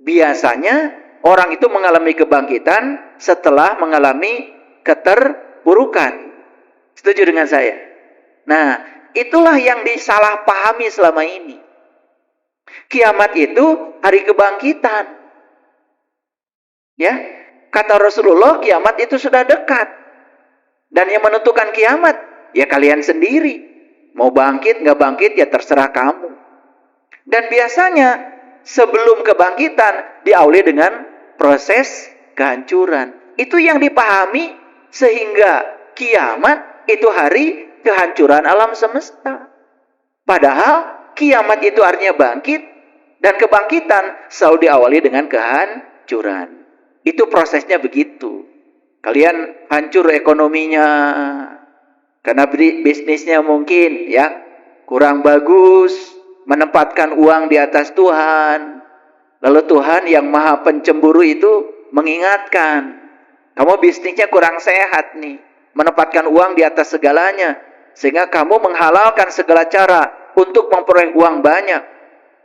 Biasanya orang itu mengalami kebangkitan setelah mengalami keterpurukan. Setuju dengan saya? Nah, itulah yang disalahpahami selama ini. Kiamat itu hari kebangkitan. Ya, kata Rasulullah, kiamat itu sudah dekat. Dan yang menentukan kiamat, ya kalian sendiri. Mau bangkit, nggak bangkit, ya terserah kamu. Dan biasanya, sebelum kebangkitan, diawali dengan proses kehancuran. Itu yang dipahami, sehingga kiamat itu hari kehancuran alam semesta. Padahal, kiamat itu artinya bangkit, dan kebangkitan selalu diawali dengan kehancuran. Itu prosesnya begitu. Kalian hancur ekonominya karena bisnisnya mungkin ya kurang bagus, menempatkan uang di atas Tuhan. Lalu Tuhan yang maha pencemburu itu mengingatkan, kamu bisnisnya kurang sehat nih, menempatkan uang di atas segalanya, sehingga kamu menghalalkan segala cara untuk memperoleh uang banyak.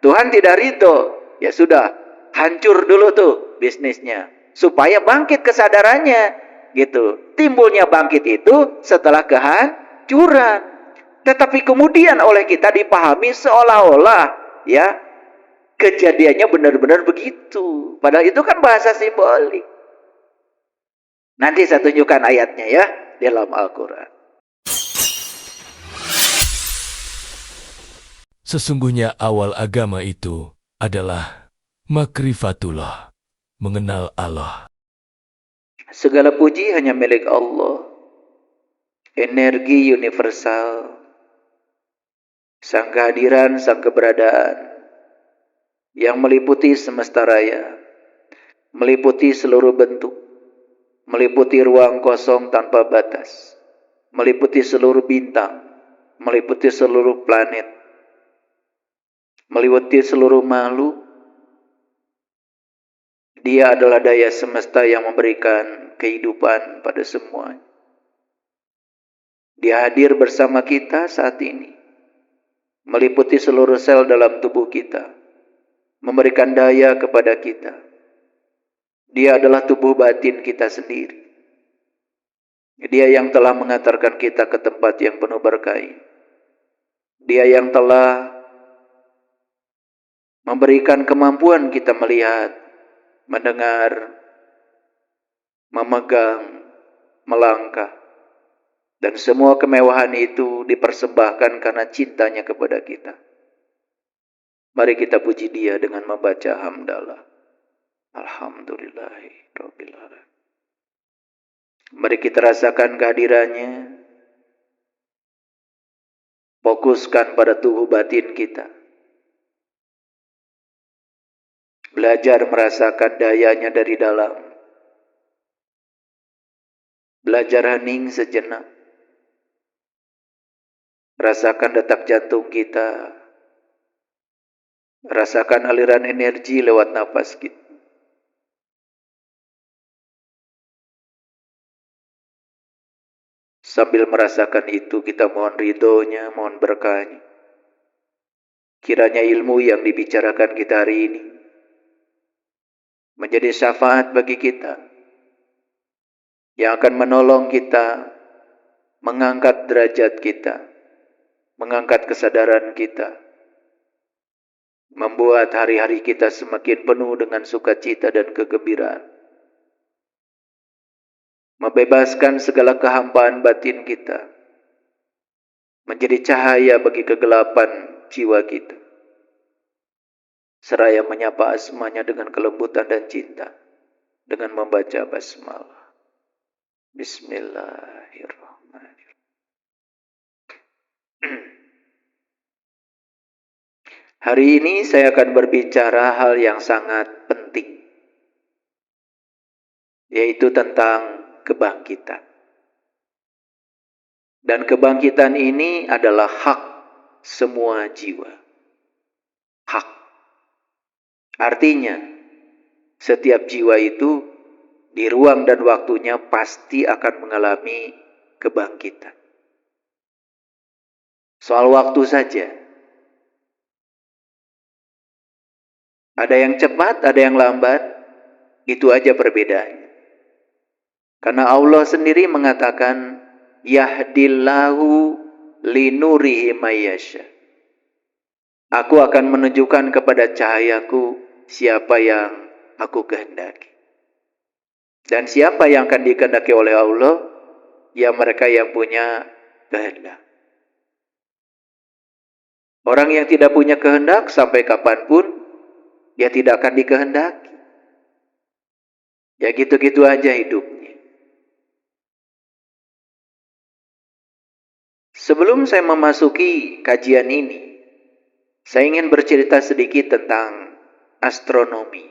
Tuhan tidak ridho, ya sudah, hancur dulu tuh bisnisnya, supaya bangkit kesadarannya. Gitu. Timbulnya bangkit itu setelah kehancuran. Tetapi kemudian oleh kita dipahami seolah-olah ya kejadiannya benar-benar begitu. Padahal itu kan bahasa simbolik. Nanti saya tunjukkan ayatnya ya dalam Al-Quran. Sesungguhnya awal agama itu adalah makrifatullah, mengenal Allah. Segala puji hanya milik Allah. Energi universal, sang kehadiran, sang keberadaan, yang meliputi semesta raya, meliputi seluruh bentuk, meliputi ruang kosong tanpa batas, meliputi seluruh bintang, meliputi seluruh planet, meliputi seluruh makhluk. Dia adalah daya semesta yang memberikan kehidupan pada semuanya. Dia hadir bersama kita saat ini, meliputi seluruh sel dalam tubuh kita, memberikan daya kepada kita. Dia adalah tubuh batin kita sendiri. Dia yang telah mengantarkan kita ke tempat yang penuh berkah. Dia yang telah memberikan kemampuan kita melihat, mendengar, memegang, melangkah. Dan semua kemewahan itu dipersembahkan karena cintanya kepada kita. Mari kita puji Dia dengan membaca hamdalah. Alhamdulillahirabbil alamin. Mari kita rasakan kehadirannya. Fokuskan pada tubuh batin kita. Belajar merasakan dayanya dari dalam. Belajar hening sejenak. Rasakan detak jantung kita. Rasakan aliran energi lewat nafas kita. Sambil merasakan itu, kita mohon ridhonya, mohon berkahnya. Kiranya ilmu yang dibicarakan kita hari ini menjadi syafaat bagi kita, yang akan menolong kita, mengangkat derajat kita, mengangkat kesadaran kita, membuat hari-hari kita semakin penuh dengan sukacita dan kegembiraan, membebaskan segala kehampaan batin kita, menjadi cahaya bagi kegelapan jiwa kita, seraya menyapa asmanya dengan kelembutan dan cinta, dengan membaca basmalah. Bismillahirrahmanirrahim. Hari ini saya akan berbicara hal yang sangat penting, yaitu tentang kebangkitan. Dan kebangkitan ini adalah hak semua jiwa. Hak. Artinya, setiap jiwa itu di ruang dan waktunya pasti akan mengalami kebangkitan. Soal waktu saja. Ada yang cepat, ada yang lambat. Itu aja perbedaannya. Karena Allah sendiri mengatakan, yahdillahu linurihi mayyasha. Aku akan menunjukkan kepada cahayaku siapa yang aku kehendaki. Dan siapa yang akan dikehendaki oleh Allah? Ya mereka yang punya kehendak. Orang yang tidak punya kehendak sampai kapanpun, dia tidak akan dikehendaki. Ya gitu-gitu aja hidupnya. Sebelum saya memasuki kajian ini, saya ingin bercerita sedikit tentang astronomi.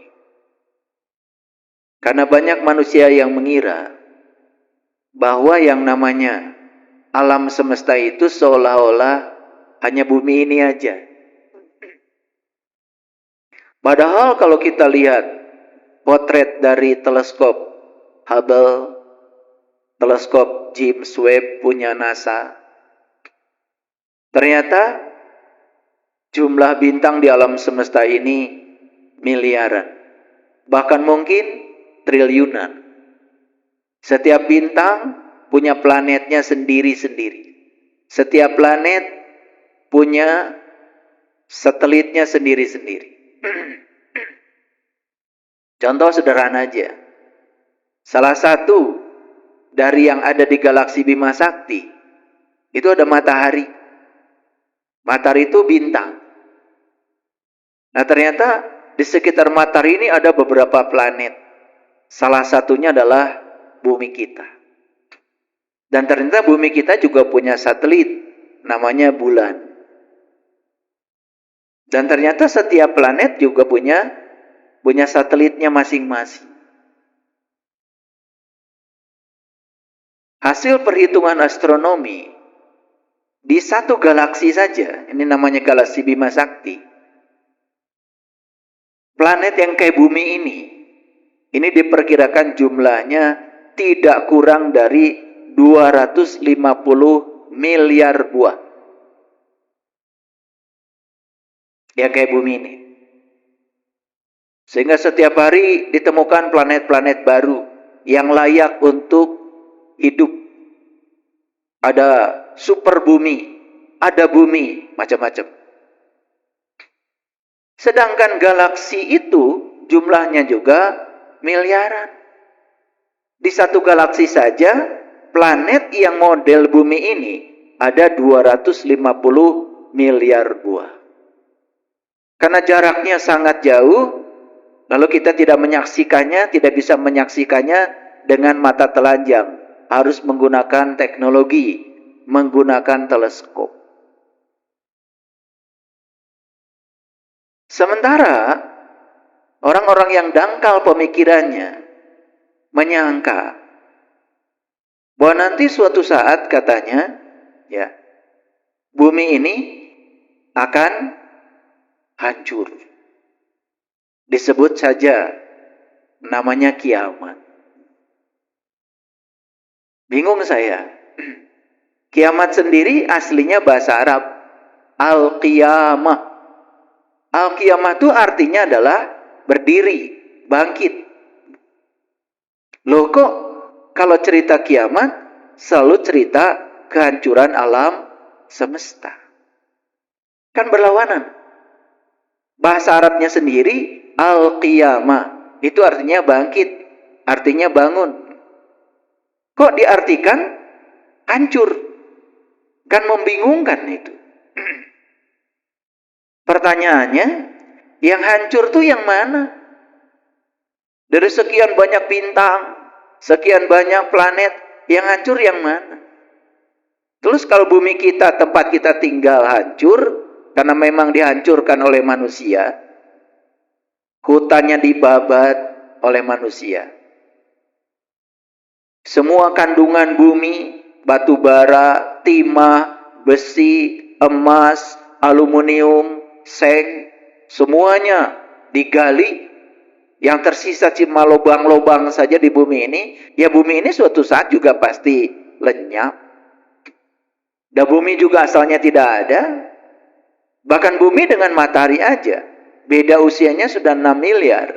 Karena banyak manusia yang mengira bahwa yang namanya alam semesta itu seolah-olah hanya bumi ini aja. Padahal kalau kita lihat potret dari teleskop Hubble, teleskop James Webb punya NASA, ternyata jumlah bintang di alam semesta ini miliaran. Bahkan mungkin triliunan. Setiap bintang punya planetnya sendiri-sendiri. Setiap planet punya satelitnya sendiri-sendiri. Contoh sederhana aja. Salah satu dari yang ada di galaksi Bima Sakti, itu ada matahari. Matahari itu bintang. Nah ternyata di sekitar matahari ini ada beberapa planet. Salah satunya adalah bumi kita. Dan ternyata bumi kita juga punya satelit, namanya bulan. Dan ternyata setiap planet juga punya satelitnya masing-masing. Hasil perhitungan astronomi di satu galaksi saja, ini namanya galaksi Bima Sakti. Planet yang kayak bumi ini diperkirakan jumlahnya tidak kurang dari 250 miliar buah. Yang kayak bumi ini. Sehingga setiap hari ditemukan planet-planet baru yang layak untuk hidup. Ada super bumi, ada bumi, macam-macam. Sedangkan galaksi itu jumlahnya juga miliaran. Di satu galaksi saja, planet yang model bumi ini ada 250 miliar buah. Karena jaraknya sangat jauh, lalu kita tidak menyaksikannya, tidak bisa menyaksikannya dengan mata telanjang. Harus menggunakan teknologi, menggunakan teleskop. Sementara orang-orang yang dangkal pemikirannya menyangka bahwa nanti suatu saat katanya, ya, bumi ini akan hancur. Disebut saja namanya kiamat. Bingung saya. Kiamat sendiri aslinya bahasa Arab al-qiyamah. Al-qiyamah itu artinya adalah berdiri, bangkit. Loh kok kalau cerita kiamat selalu cerita kehancuran alam semesta? Kan berlawanan. Bahasa Arabnya sendiri al-qiyamah. Itu artinya bangkit, artinya bangun. Kok diartikan hancur? Kan membingungkan itu. Pertanyaannya, yang hancur tuh yang mana? Dari sekian banyak bintang, sekian banyak planet, yang hancur yang mana? Terus kalau bumi kita, tempat kita tinggal hancur, karena memang dihancurkan oleh manusia, hutannya dibabat oleh manusia. Semua kandungan bumi, batu bara, timah, besi, emas, aluminium, seng, semuanya digali. Yang tersisa cuma lubang-lubang saja di bumi ini, ya bumi ini suatu saat juga pasti lenyap. Dan bumi juga asalnya tidak ada. Bahkan bumi dengan matahari aja Beda usianya sudah 6 miliar.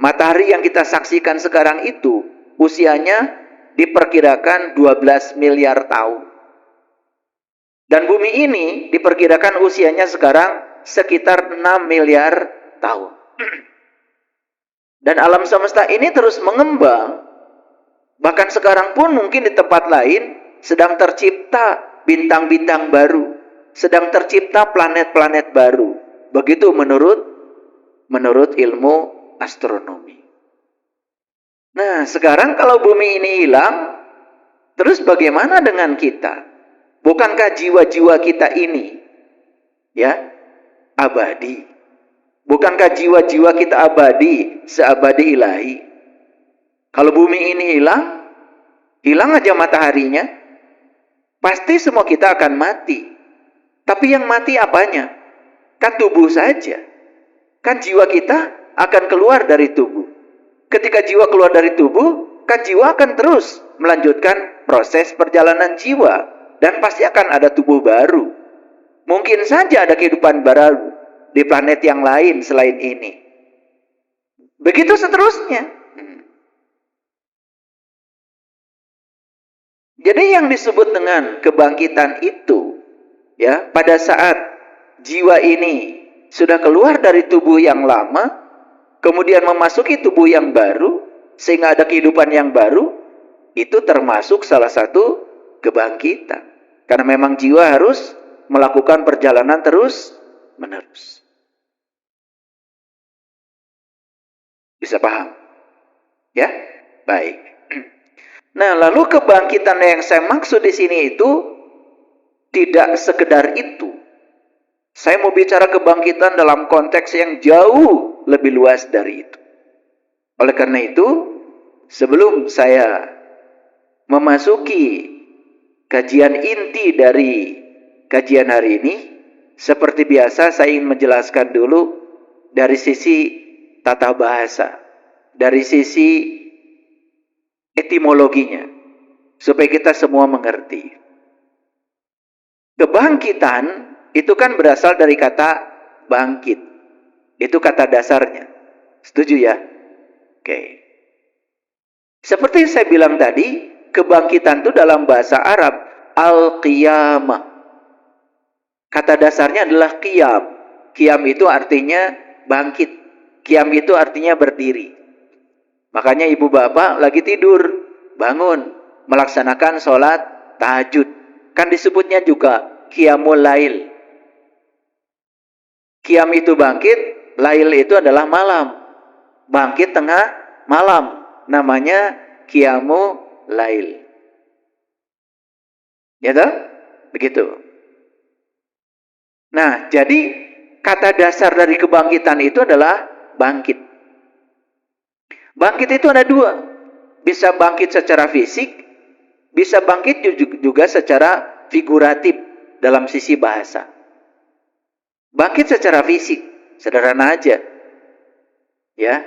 Matahari yang kita saksikan sekarang itu usianya diperkirakan 12 miliar tahun. Dan bumi ini diperkirakan usianya sekarang sekitar 6 miliar tahun. Dan alam semesta ini terus mengembang. Bahkan sekarang pun mungkin di tempat lain sedang tercipta bintang-bintang baru. Sedang tercipta planet-planet baru. Begitu menurut ilmu astronomi. Nah, sekarang kalau bumi ini hilang, terus bagaimana dengan kita? Bukankah jiwa-jiwa kita ini ya abadi? Bukankah jiwa-jiwa kita abadi, seabadi ilahi? Kalau bumi ini hilang aja mataharinya, pasti semua kita akan mati. Tapi yang mati apanya? Kan tubuh saja. Kan jiwa kita akan keluar dari tubuh. Ketika jiwa keluar dari tubuh, kan jiwa akan terus melanjutkan proses perjalanan jiwa. Dan pasti akan ada tubuh baru. Mungkin saja ada kehidupan baru di planet yang lain selain ini. Begitu seterusnya. Jadi yang disebut dengan kebangkitan itu, ya, pada saat jiwa ini sudah keluar dari tubuh yang lama, kemudian memasuki tubuh yang baru, sehingga ada kehidupan yang baru, itu termasuk salah satu kebangkitan. Karena memang jiwa harus melakukan perjalanan terus menerus. Bisa paham? Ya? Baik. Nah, lalu kebangkitan yang saya maksud di sini itu tidak sekedar itu. Saya mau bicara kebangkitan dalam konteks yang jauh lebih luas dari itu. Oleh karena itu, sebelum saya memasuki kajian inti dari kajian hari ini, seperti biasa saya ingin menjelaskan dulu dari sisi tata bahasa, dari sisi etimologinya, supaya kita semua mengerti. Kebangkitan itu kan berasal dari kata bangkit. Itu kata dasarnya. Setuju ya? Oke. Seperti saya bilang tadi, kebangkitan itu dalam bahasa Arab al-qiyamah. Kata dasarnya adalah qiyam. Qiyam itu artinya bangkit. Qiyam itu artinya berdiri. Makanya ibu bapak lagi tidur, bangun, melaksanakan sholat tahajud. Kan disebutnya juga qiyamul lail. Qiyam itu bangkit, lail itu adalah malam. Bangkit tengah malam. Namanya qiyamul lail. Ya toh? Begitu. Nah, jadi kata dasar dari kebangkitan itu adalah bangkit. Bangkit itu ada dua. Bisa bangkit secara fisik, bisa bangkit juga secara figuratif dalam sisi bahasa. Bangkit secara fisik, sederhana aja. Ya.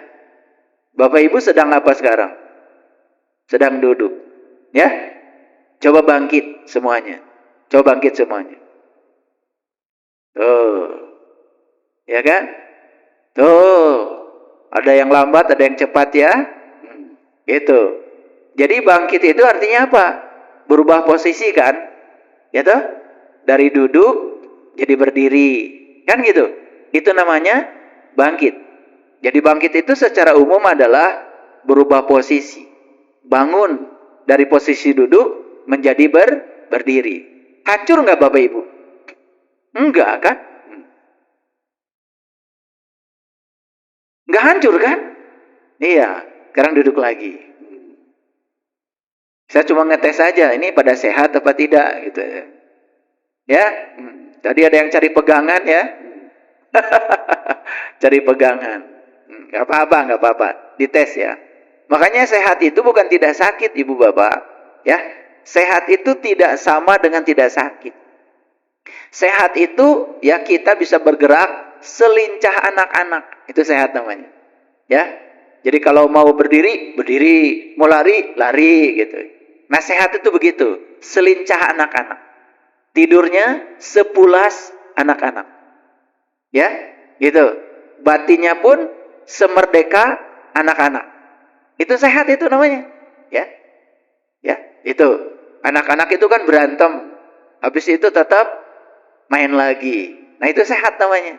Bapak Ibu sedang apa sekarang? Sedang duduk. Ya. Coba bangkit semuanya. Coba bangkit semuanya. Tuh. Ya kan? Tuh. Ada yang lambat, ada yang cepat ya. Itu. Jadi bangkit itu artinya apa? Berubah posisi kan? Ya toh? Dari duduk jadi berdiri. Kan gitu. Itu namanya bangkit. Jadi bangkit itu secara umum adalah berubah posisi. Bangun dari posisi duduk menjadi berdiri. Hancur nggak Bapak Ibu? Enggak kan? Enggak hancur kan? Iya. Sekarang duduk lagi. Saya cuma ngetes saja. Ini pada sehat apa tidak gitu ya. Ya. Tadi ada yang cari pegangan ya. Cari pegangan. Nggak apa-apa. Dites ya. Makanya sehat itu bukan tidak sakit, Ibu Bapak. Ya. Sehat itu tidak sama dengan tidak sakit. Sehat itu ya kita bisa bergerak selincah anak-anak. Itu sehat namanya. Ya. Jadi kalau mau berdiri, berdiri. Mau lari, lari gitu. Nah, sehat itu begitu. Selincah anak-anak. Tidurnya sepulas anak-anak. Ya, gitu. batinnya pun semerdeka anak-anak. Itu sehat itu namanya. Ya. Ya, itu. Anak-anak itu kan berantem. Habis itu tetap main lagi. Nah, itu sehat namanya.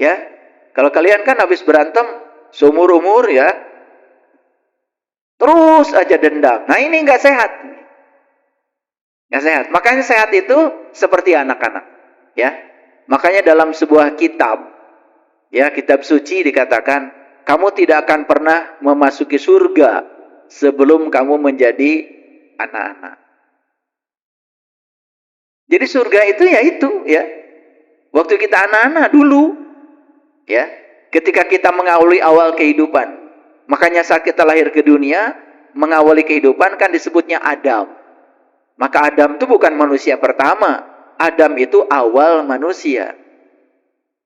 Ya. Kalau kalian kan habis berantem seumur-umur ya, terus aja dendam. Nah, ini nggak sehat. Nggak sehat. Makanya sehat itu seperti anak-anak. Ya. Makanya dalam sebuah kitab, ya, kitab suci dikatakan, kamu tidak akan pernah memasuki surga sebelum kamu menjadi anak-anak. Jadi surga itu ya itu, ya. Waktu kita anak-anak dulu, ya, ketika kita mengawali awal kehidupan. Makanya saat kita lahir ke dunia, mengawali kehidupan kan disebutnya Adam. Maka Adam itu bukan manusia pertama. Adam itu awal manusia.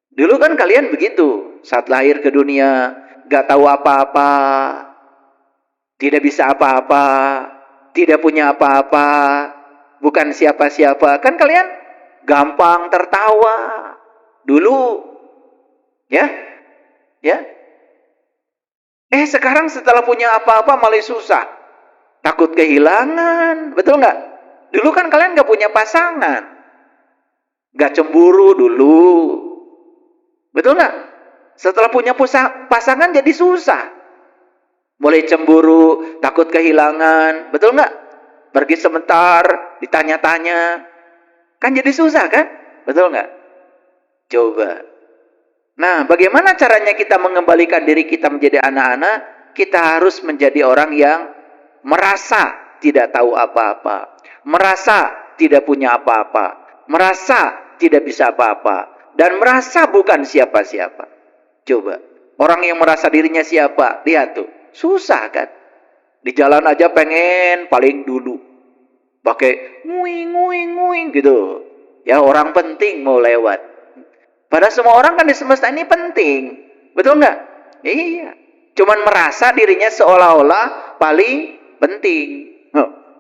Dulu kan kalian begitu. Saat lahir ke dunia, gak tahu apa-apa, tidak bisa apa-apa, tidak punya apa-apa, bukan siapa-siapa. Kan kalian gampang tertawa dulu. Ya, ya. Sekarang setelah punya apa-apa malah susah. Takut kehilangan, betul nggak? Dulu kan kalian nggak punya pasangan, nggak cemburu dulu, betul nggak? Setelah punya pasangan jadi susah. Mulai cemburu, takut kehilangan, betul nggak? Pergi sebentar, ditanya-tanya, kan jadi susah kan? Betul nggak? Coba. Nah, bagaimana caranya kita mengembalikan diri kita menjadi anak-anak? Kita harus menjadi orang yang merasa tidak tahu apa-apa, merasa tidak punya apa-apa, merasa tidak bisa apa-apa, dan merasa bukan siapa-siapa. Coba, orang yang merasa dirinya siapa, lihat tuh, susah kan? Di jalan aja pengen paling dulu, pakai nguing gitu. Ya, orang penting mau lewat. Padahal semua orang kan di semesta ini penting. Betul nggak? Iya. Cuman merasa dirinya seolah-olah paling penting.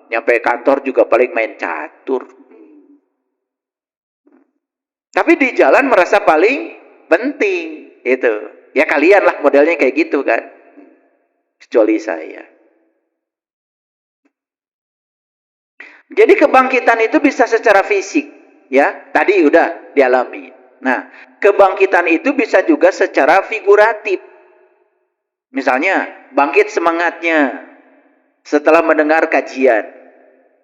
Nyampe kantor juga paling main catur. Tapi di jalan merasa paling penting. Itu. Ya kalian lah modelnya kayak gitu kan. Kecuali saya. Jadi kebangkitan itu bisa secara fisik. Ya, tadi udah dialami. Nah, kebangkitan itu bisa juga secara figuratif. Misalnya, bangkit semangatnya setelah mendengar kajian.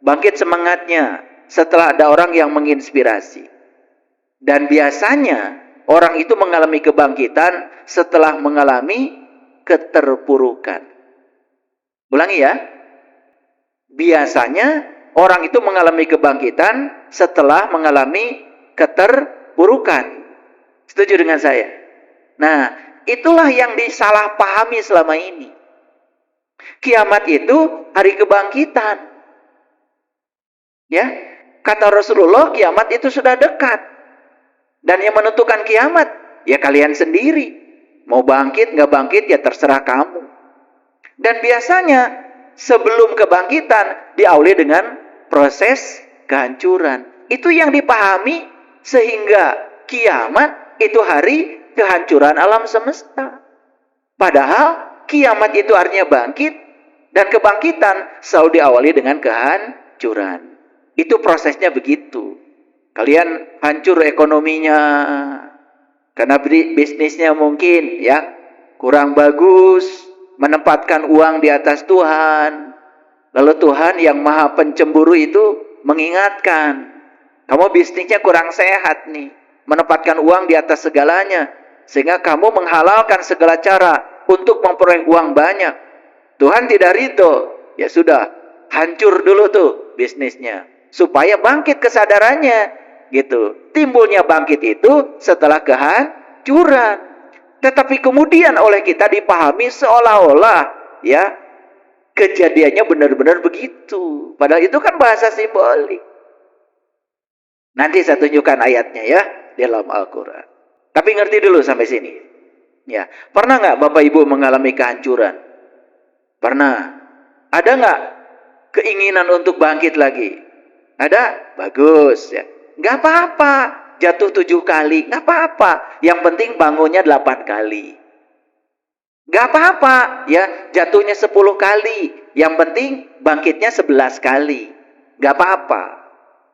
Bangkit semangatnya setelah ada orang yang menginspirasi. Dan biasanya, orang itu mengalami kebangkitan setelah mengalami keterpurukan. Ulangi ya. Biasanya, orang itu mengalami kebangkitan setelah mengalami keterpurukan. Setuju dengan saya? Nah, itulah yang disalahpahami selama ini. Kiamat itu hari kebangkitan. Ya, kata Rasulullah, kiamat itu sudah dekat. Dan yang menentukan kiamat, ya kalian sendiri. Mau bangkit, nggak bangkit, ya terserah kamu. Dan biasanya, sebelum kebangkitan, diawali dengan proses kehancuran. Itu yang dipahami sehingga kiamat itu hari kehancuran alam semesta. Padahal kiamat itu artinya bangkit dan kebangkitan selalu diawali dengan kehancuran. Itu prosesnya begitu. Kalian hancur ekonominya karena bisnisnya mungkin ya kurang bagus, menempatkan uang di atas Tuhan. Lalu Tuhan yang maha pencemburu itu mengingatkan, kamu bisnisnya kurang sehat nih, menempatkan uang di atas segalanya, sehingga kamu menghalalkan segala cara untuk memperoleh uang banyak. Tuhan tidak ridho, ya sudah, hancur dulu tuh bisnisnya, supaya bangkit kesadarannya, gitu. Timbulnya bangkit itu setelah kehancuran. Tetapi kemudian oleh kita dipahami seolah-olah, ya, kejadiannya benar-benar begitu. Padahal itu kan bahasa simbolik. Nanti saya tunjukkan ayatnya ya dalam Al-Quran. Tapi ngerti dulu sampai sini. Ya, pernah nggak Bapak Ibu mengalami kehancuran? Pernah. Ada nggak keinginan untuk bangkit lagi? Ada? Bagus ya. Nggak apa-apa. jatuh 7 kali, nggak apa-apa. Yang penting bangunnya 8 kali. Nggak apa-apa, ya jatuhnya 10 kali. Yang penting bangkitnya 11 kali. Nggak apa-apa.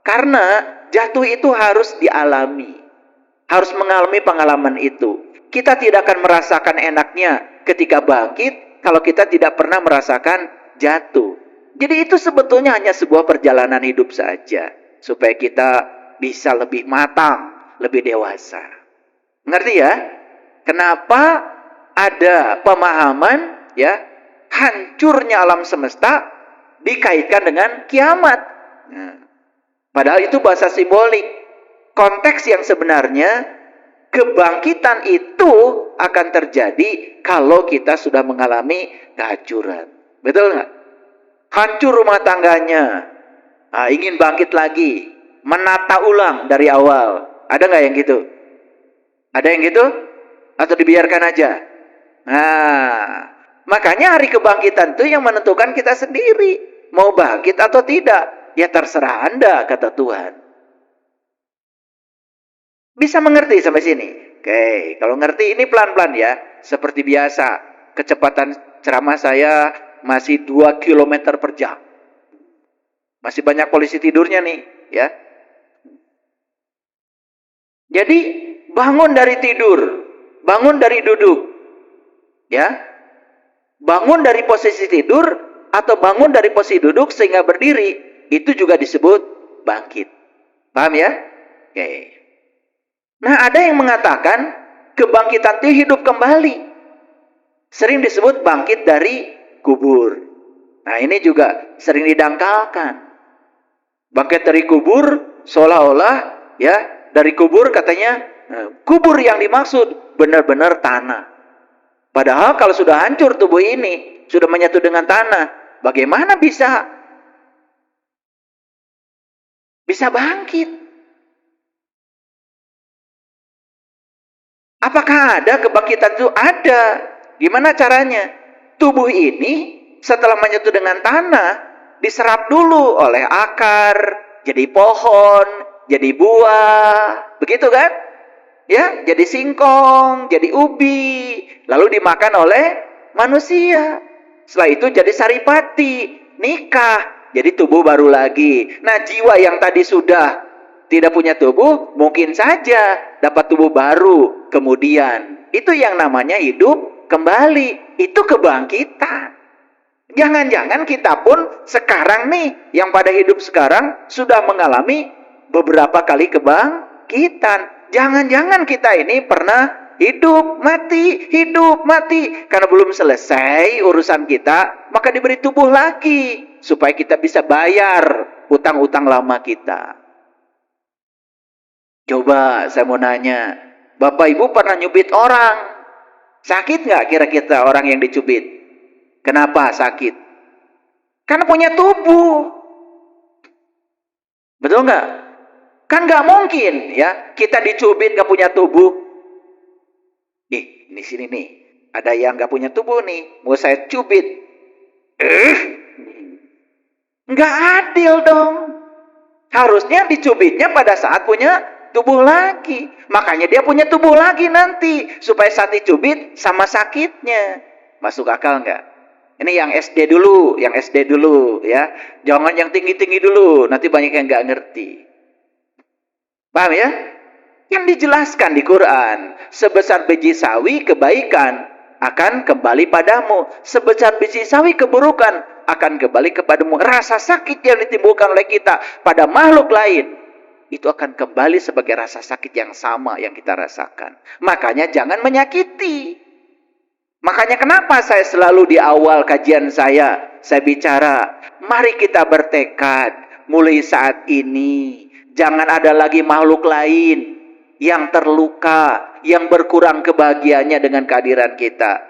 Karena jatuh itu harus dialami. Harus mengalami pengalaman itu. Kita tidak akan merasakan enaknya ketika bangkit kalau kita tidak pernah merasakan jatuh. Jadi itu sebetulnya hanya sebuah perjalanan hidup saja. Supaya kita bisa lebih matang, lebih dewasa. Ngerti ya? Kenapa ada pemahaman ya hancurnya alam semesta dikaitkan dengan kiamat? Nah, padahal itu bahasa simbolik. Konteks yang sebenarnya kebangkitan itu akan terjadi kalau kita sudah mengalami kehancuran. Betul nggak? Hancur rumah tangganya, ingin bangkit lagi, menata ulang dari awal. Ada nggak yang gitu? Ada yang gitu? Atau dibiarkan aja? Nah, makanya hari kebangkitan itu yang menentukan kita sendiri. Mau bangkit atau tidak, ya terserah Anda, kata Tuhan. Bisa mengerti sampai sini? Oke, kalau ngerti ini pelan-pelan ya. Seperti biasa, kecepatan ceramah saya masih 2 km per jam. Masih banyak polisi tidurnya nih, ya. Jadi, bangun dari tidur, bangun dari duduk. Ya. Bangun dari posisi tidur atau bangun dari posisi duduk sehingga berdiri, itu juga disebut bangkit. Paham ya? Oke. Nah, ada yang mengatakan kebangkitan itu hidup kembali. Sering disebut bangkit dari kubur. Nah, ini juga sering didangkalkan. Bangkit dari kubur seolah-olah ya, dari kubur katanya kubur yang dimaksud benar-benar tanah. Padahal kalau sudah hancur tubuh ini, sudah menyatu dengan tanah, bagaimana bisa bangkit? Apakah ada kebangkitan itu? Ada. Gimana caranya? Tubuh ini setelah menyatu dengan tanah, diserap dulu oleh akar, jadi pohon, jadi buah. Begitu kan? Ya, jadi singkong, jadi ubi, lalu dimakan oleh manusia. Setelah itu jadi saripati, nikah, jadi tubuh baru lagi. Nah, jiwa yang tadi sudah tidak punya tubuh, mungkin saja dapat tubuh baru kemudian. Itu yang namanya hidup kembali. Itu kebangkitan. Jangan-jangan kita pun sekarang nih, yang pada hidup sekarang sudah mengalami beberapa kali kebangkitan. Jangan-jangan kita ini pernah hidup, mati. Karena belum selesai urusan kita, maka diberi tubuh lagi. Supaya kita bisa bayar utang-utang lama kita. Coba saya mau nanya, Bapak Ibu pernah nyubit orang? Sakit nggak kira-kira orang yang dicubit? Kenapa sakit? Karena punya tubuh. Betul nggak? Kan nggak mungkin ya kita dicubit nggak punya tubuh. Di sini nih ada yang nggak punya tubuh nih, mau saya cubit. Nggak adil dong. Harusnya dicubitnya pada saat punya tubuh lagi. Makanya dia punya tubuh lagi nanti. Supaya saat dicubit sama sakitnya. Masuk akal nggak? Ini yang SD dulu ya. Jangan yang tinggi-tinggi dulu. Nanti banyak yang nggak ngerti. Paham ya? Yang dijelaskan di Quran. Sebesar biji sawi kebaikan akan kembali padamu. Sebesar biji sawi keburukan akan kembali kepadamu. Rasa sakit yang ditimbulkan oleh kita pada makhluk lain, itu akan kembali sebagai rasa sakit yang sama yang kita rasakan. Makanya jangan menyakiti. Makanya kenapa saya selalu di awal kajian saya bicara, mari kita bertekad mulai saat ini. Jangan ada lagi makhluk lain yang terluka, yang berkurang kebahagiaannya dengan kehadiran kita.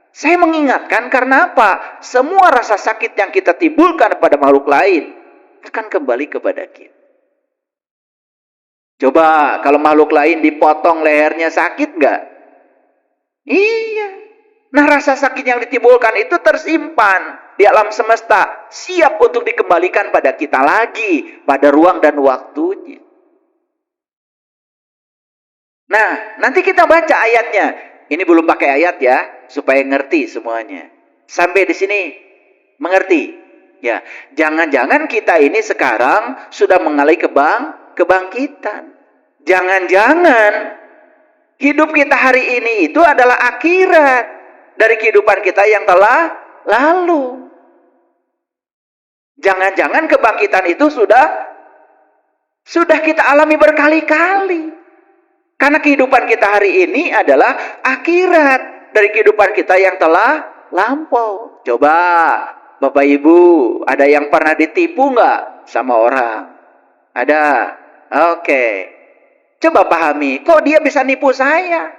Saya mengingatkan karena apa? Semua rasa sakit yang kita timbulkan pada makhluk lain akan kembali kepada kita. Coba kalau makhluk lain dipotong lehernya sakit nggak? Iya. Nah, rasa sakit yang ditimbulkan itu tersimpan di alam semesta, siap untuk dikembalikan pada kita lagi pada ruang dan waktunya. Nah, nanti kita baca ayatnya. Ini belum pakai ayat ya, supaya ngerti semuanya. Sampai di sini mengerti. Ya, jangan-jangan kita ini sekarang sudah mengalami kebangkitan. Jangan-jangan hidup kita hari ini itu adalah akhirat dari kehidupan kita yang telah lalu. Jangan-jangan kebangkitan itu sudah kita alami berkali-kali. Karena kehidupan kita hari ini adalah akhirat dari kehidupan kita yang telah lampau. Coba Bapak Ibu, ada yang pernah ditipu nggak sama orang? Ada. Oke. Coba pahami, kok dia bisa nipu saya?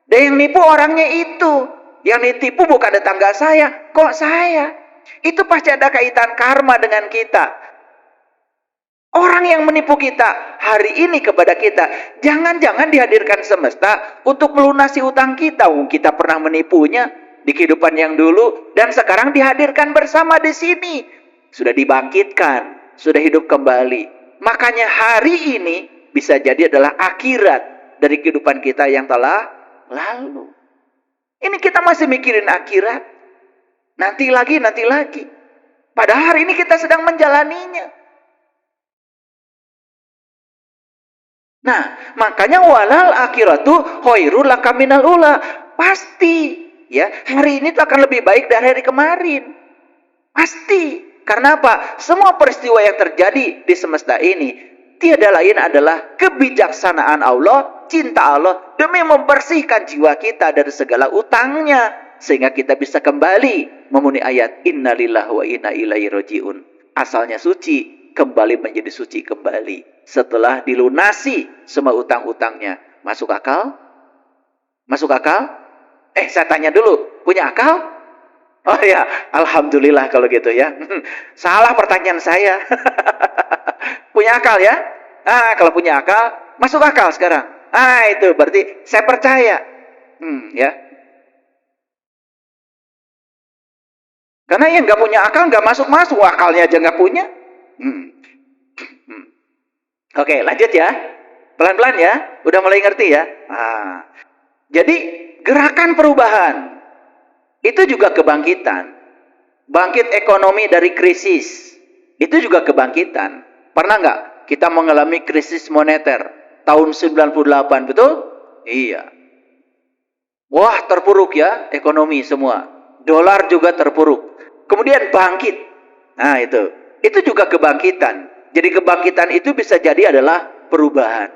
Dan yang nipu orangnya itu. Yang ditipu bukan tetangga saya, kok saya? Itu pasti ada kaitan karma dengan kita. Orang yang menipu kita hari ini kepada kita, jangan-jangan dihadirkan semesta untuk melunasi utang kita. Kita pernah menipunya di kehidupan yang dulu dan sekarang dihadirkan bersama di sini. Sudah dibangkitkan, sudah hidup kembali. Makanya hari ini bisa jadi adalah akhirat dari kehidupan kita yang telah lalu. Ini kita masih mikirin akhirat. Nanti lagi. Padahal hari ini kita sedang menjalaninya. Nah, makanya walal akhiratu khairul laka minal ula. Pasti, ya, hari ini tuh akan lebih baik dari hari kemarin. Pasti. Karena apa? Semua peristiwa yang terjadi di semesta ini tiada lain adalah kebijaksanaan Allah, cinta Allah demi membersihkan jiwa kita dari segala utangnya sehingga kita bisa kembali memenuhi ayat innalillahi wa inna ilaihi rajiun. Asalnya suci, kembali menjadi suci kembali setelah dilunasi semua utang-utangnya. Masuk akal? Masuk akal? Saya tanya dulu, punya akal? Oh ya, alhamdulillah kalau gitu ya. Salah pertanyaan saya. Punya akal ya? Kalau punya akal, masuk akal sekarang. Itu berarti saya percaya. Ya. Karena yang nggak punya akal nggak masuk-masuk, akalnya aja nggak punya. Oke, lanjut ya. Pelan-pelan ya. Udah mulai ngerti ya. Jadi gerakan perubahan itu juga kebangkitan. Bangkit ekonomi dari krisis itu juga kebangkitan. Pernah nggak kita mengalami krisis moneter tahun 98, betul? Iya. Wah, terpuruk ya ekonomi semua. Dolar juga terpuruk. Kemudian bangkit. Nah, itu juga kebangkitan. Jadi kebangkitan itu bisa jadi adalah perubahan.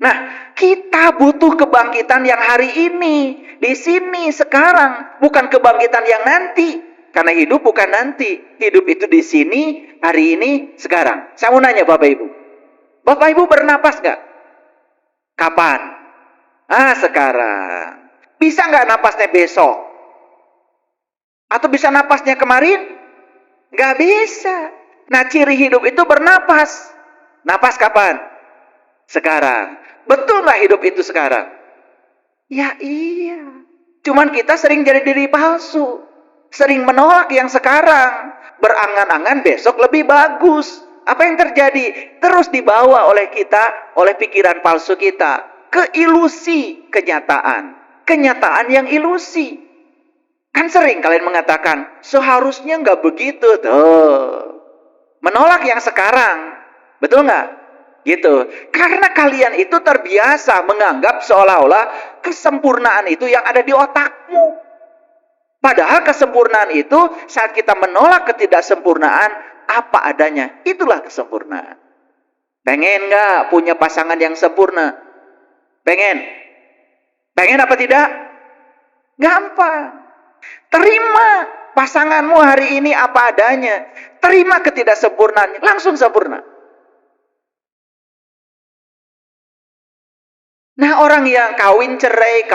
Nah, kita butuh kebangkitan yang hari ini, di sini, sekarang, bukan kebangkitan yang nanti. Karena hidup bukan nanti, hidup itu di sini, hari ini, sekarang. Saya mau nanya Bapak Ibu. Bapak Ibu bernapas nggak? Kapan? Sekarang. Bisa nggak napasnya besok? Atau bisa napasnya kemarin? Nggak bisa. Nah, ciri hidup itu bernapas. Napas kapan? Sekarang. Betul nggak hidup itu sekarang? Ya iya. Cuman kita sering jadi diri palsu. Sering menolak yang sekarang. Berangan-angan besok lebih bagus. Apa yang terjadi? Terus dibawa oleh kita, oleh pikiran palsu kita. Ke ilusi kenyataan. Kenyataan yang ilusi. Kan sering kalian mengatakan, seharusnya nggak begitu. Tuh. Menolak yang sekarang. Betul nggak? Gitu. Karena kalian itu terbiasa menganggap seolah-olah kesempurnaan itu yang ada di otakmu. Padahal kesempurnaan itu saat kita menolak ketidaksempurnaan apa adanya. Itulah kesempurnaan. Pengen nggak punya pasangan yang sempurna? Pengen? Pengen apa tidak? Gampang. Terima pasanganmu hari ini apa adanya. Terima ketidaksempurnaannya. Langsung sempurna. Nah, orang yang kawin cerai,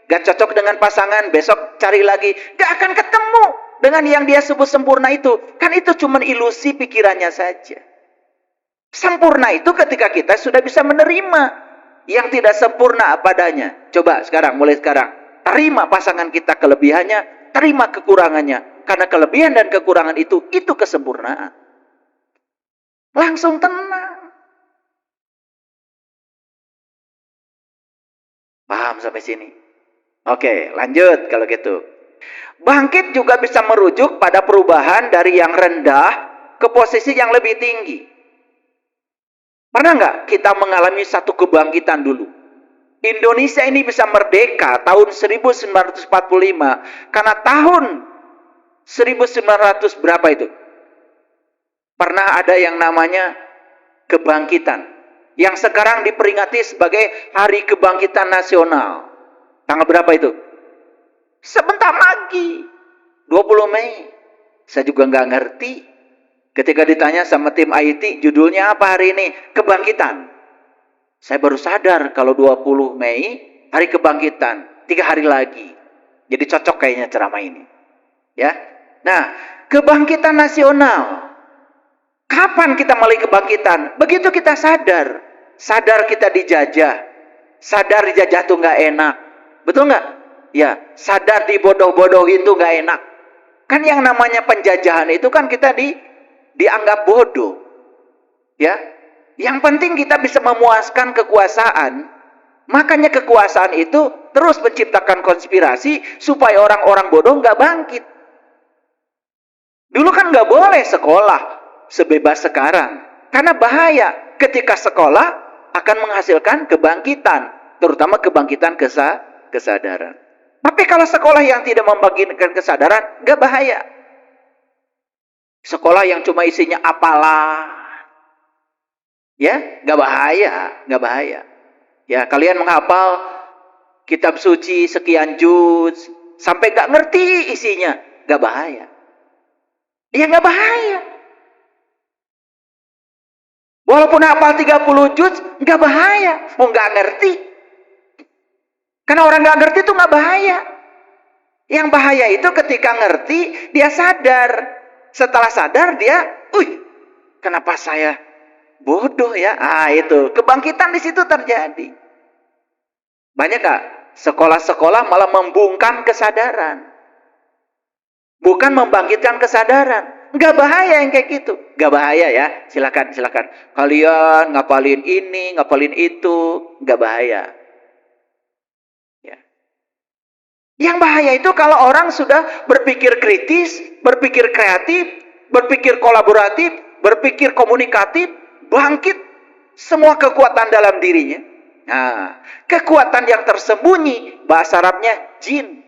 gak cocok dengan pasangan, besok cari lagi, gak akan ketemu dengan yang dia sebut sempurna itu. Kan itu cuma ilusi pikirannya saja. Sempurna itu ketika kita sudah bisa menerima yang tidak sempurna apa adanya. Coba sekarang, mulai sekarang, terima pasangan kita kelebihannya, terima kekurangannya. Karena kelebihan dan kekurangan itu kesempurnaan. Langsung tenang. Paham sampai sini? Oke, lanjut kalau gitu. Bangkit juga bisa merujuk pada perubahan dari yang rendah ke posisi yang lebih tinggi. Pernah nggak kita mengalami satu kebangkitan dulu? Indonesia ini bisa merdeka tahun 1945 karena tahun 1900 berapa itu? Pernah ada yang namanya kebangkitan yang sekarang diperingati sebagai Hari Kebangkitan Nasional. Tanggal berapa itu? Sebentar lagi, 20 Mei. Saya juga nggak ngerti. Ketika ditanya sama tim IT, judulnya apa hari ini? Kebangkitan. Saya baru sadar kalau 20 Mei, Hari Kebangkitan. 3 hari lagi. Jadi cocok kayaknya ceramah ini. Ya. Nah, kebangkitan nasional. Kapan kita mulai kebangkitan? Begitu kita sadar. Sadar kita dijajah. Sadar dijajah tuh nggak enak. Betul nggak? Ya, sadar dibodoh-bodohin tuh nggak enak. Kan yang namanya penjajahan itu kan kita dianggap bodoh. Ya. Yang penting kita bisa memuaskan kekuasaan. Makanya kekuasaan itu terus menciptakan konspirasi supaya orang-orang bodoh nggak bangkit. Dulu kan nggak boleh sekolah sebebas sekarang. Karena bahaya ketika sekolah akan menghasilkan kebangkitan. Terutama kebangkitan kesadaran. Tapi kalau sekolah yang tidak membangkitkan kesadaran, nggak bahaya. Sekolah yang cuma isinya apalah. Ya, nggak bahaya. Ya, kalian menghafal kitab suci sekian juz sampai nggak ngerti isinya, nggak bahaya. Ya nggak bahaya. Walaupun hafal 30 juz, nggak bahaya. Mau nggak ngerti. Karena orang nggak ngerti itu nggak bahaya. Yang bahaya itu ketika ngerti, dia sadar. Setelah sadar dia, kenapa saya bodoh ya? Itu kebangkitan di situ terjadi. Banyak gak sekolah-sekolah malah membungkam kesadaran, bukan membangkitkan kesadaran. Gak bahaya yang kayak gitu, gak bahaya ya. Silakan kalian ngapalin ini, ngapalin itu, gak bahaya. Ya. Yang bahaya itu kalau orang sudah berpikir kritis, berpikir kreatif, berpikir kolaboratif, berpikir komunikatif, bangkit semua kekuatan dalam dirinya. Nah, kekuatan yang tersembunyi, bahasa Arabnya jin.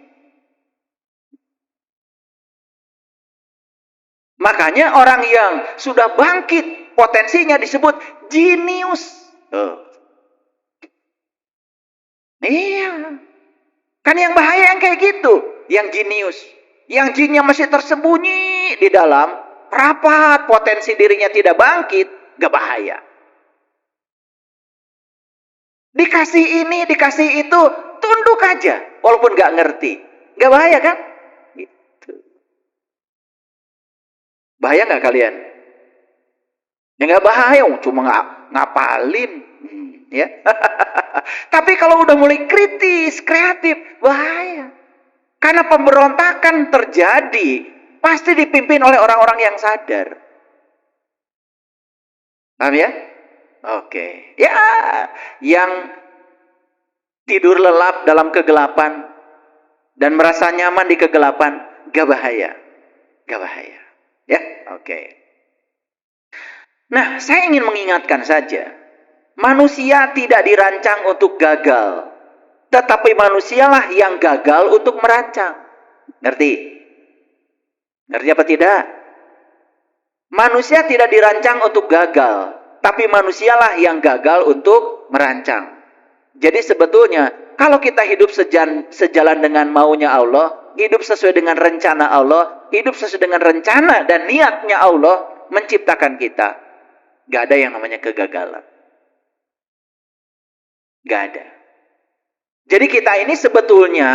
Makanya orang yang sudah bangkit, potensinya disebut jinius. Iya. Kan yang bahaya yang kayak gitu, yang jinius. Yang jinnya masih tersembunyi di dalam, rapat, potensi dirinya tidak bangkit, gak bahaya. Dikasih ini, dikasih itu, tunduk aja, walaupun gak ngerti. Gak bahaya kan? Gitu. Bahaya gak kalian? Ya gak bahaya, cuma ngapalin. Ya. Tapi kalau udah mulai kritis, kreatif, bahaya. Karena pemberontakan terjadi, pasti dipimpin oleh orang-orang yang sadar. Paham ya? Oke. Ya, yang tidur lelap dalam kegelapan dan merasa nyaman di kegelapan, gak bahaya. Gak bahaya. Ya, oke. Nah, saya ingin mengingatkan saja, manusia tidak dirancang untuk gagal, tetapi manusialah yang gagal untuk merancang. Ngerti? Ngerti apa tidak? Manusia tidak dirancang untuk gagal, tapi manusialah yang gagal untuk merancang. Jadi sebetulnya, kalau kita hidup sejalan dengan maunya Allah, hidup sesuai dengan rencana Allah, hidup sesuai dengan rencana dan niatnya Allah menciptakan kita, gak ada yang namanya kegagalan. Gak ada. Jadi kita ini sebetulnya,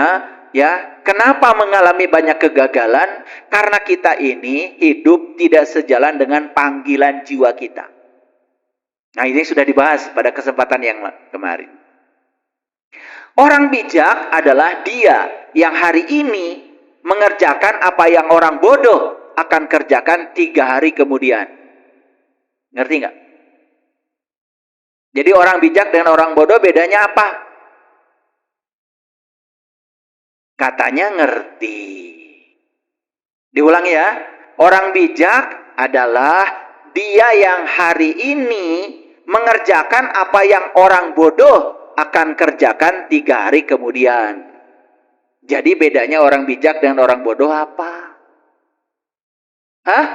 ya, kenapa mengalami banyak kegagalan? Karena kita ini hidup tidak sejalan dengan panggilan jiwa kita. Nah, ini sudah dibahas pada kesempatan yang kemarin. Orang bijak adalah dia yang hari ini mengerjakan apa yang orang bodoh akan kerjakan 3 hari kemudian. Ngerti nggak? Jadi orang bijak dengan orang bodoh bedanya apa? Katanya ngerti. Diulang ya. Orang bijak adalah dia yang hari ini mengerjakan apa yang orang bodoh akan kerjakan 3 hari kemudian. Jadi bedanya orang bijak dengan orang bodoh apa? Hah?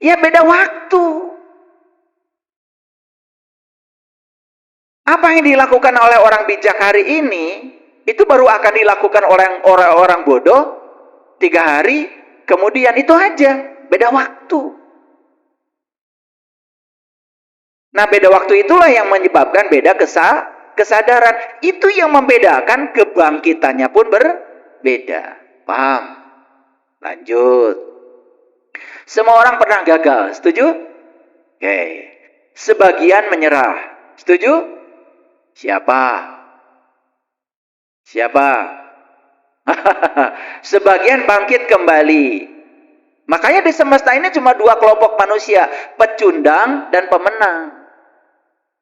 Ya beda waktu. Apa yang dilakukan oleh orang bijak hari ini, itu baru akan dilakukan oleh orang bodoh 3 hari kemudian, itu aja. Beda waktu. Nah, beda waktu itulah yang menyebabkan beda kesadaran. Itu yang membedakan, kebangkitannya pun berbeda. Paham? Lanjut. Semua orang pernah gagal, setuju? Oke. Sebagian menyerah, setuju? Siapa? Sebagian bangkit kembali. Makanya di semesta ini cuma 2 kelompok manusia, pecundang dan pemenang.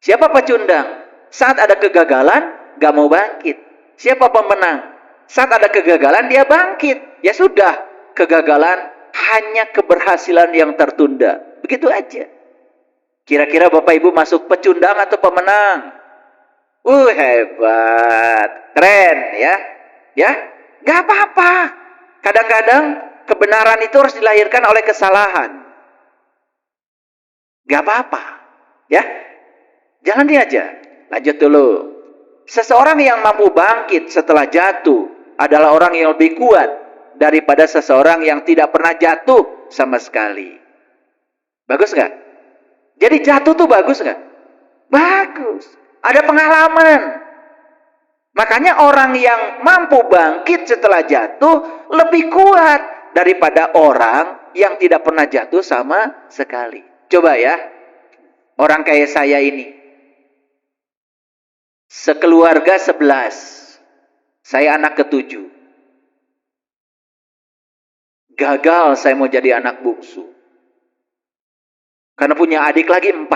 Siapa pecundang? Saat ada kegagalan, gak mau bangkit. Siapa pemenang? Saat ada kegagalan, dia bangkit. Ya sudah, kegagalan hanya keberhasilan yang tertunda. Begitu aja. Kira-kira Bapak Ibu masuk pecundang atau pemenang? Hebat. Keren ya. Ya, gak apa-apa. Kadang-kadang kebenaran itu harus dilahirkan oleh kesalahan. Gak apa-apa. Ya. Jalani aja. Lanjut dulu. Seseorang yang mampu bangkit setelah jatuh adalah orang yang lebih kuat daripada seseorang yang tidak pernah jatuh sama sekali. Bagus nggak? Jadi jatuh tuh bagus nggak? Bagus. Ada pengalaman. Makanya orang yang mampu bangkit setelah jatuh lebih kuat daripada orang yang tidak pernah jatuh sama sekali. Coba ya. Orang kayak saya ini. Sekeluarga 11. Saya anak ke-7. Gagal saya mau jadi anak bungsu. Karena punya adik lagi 4.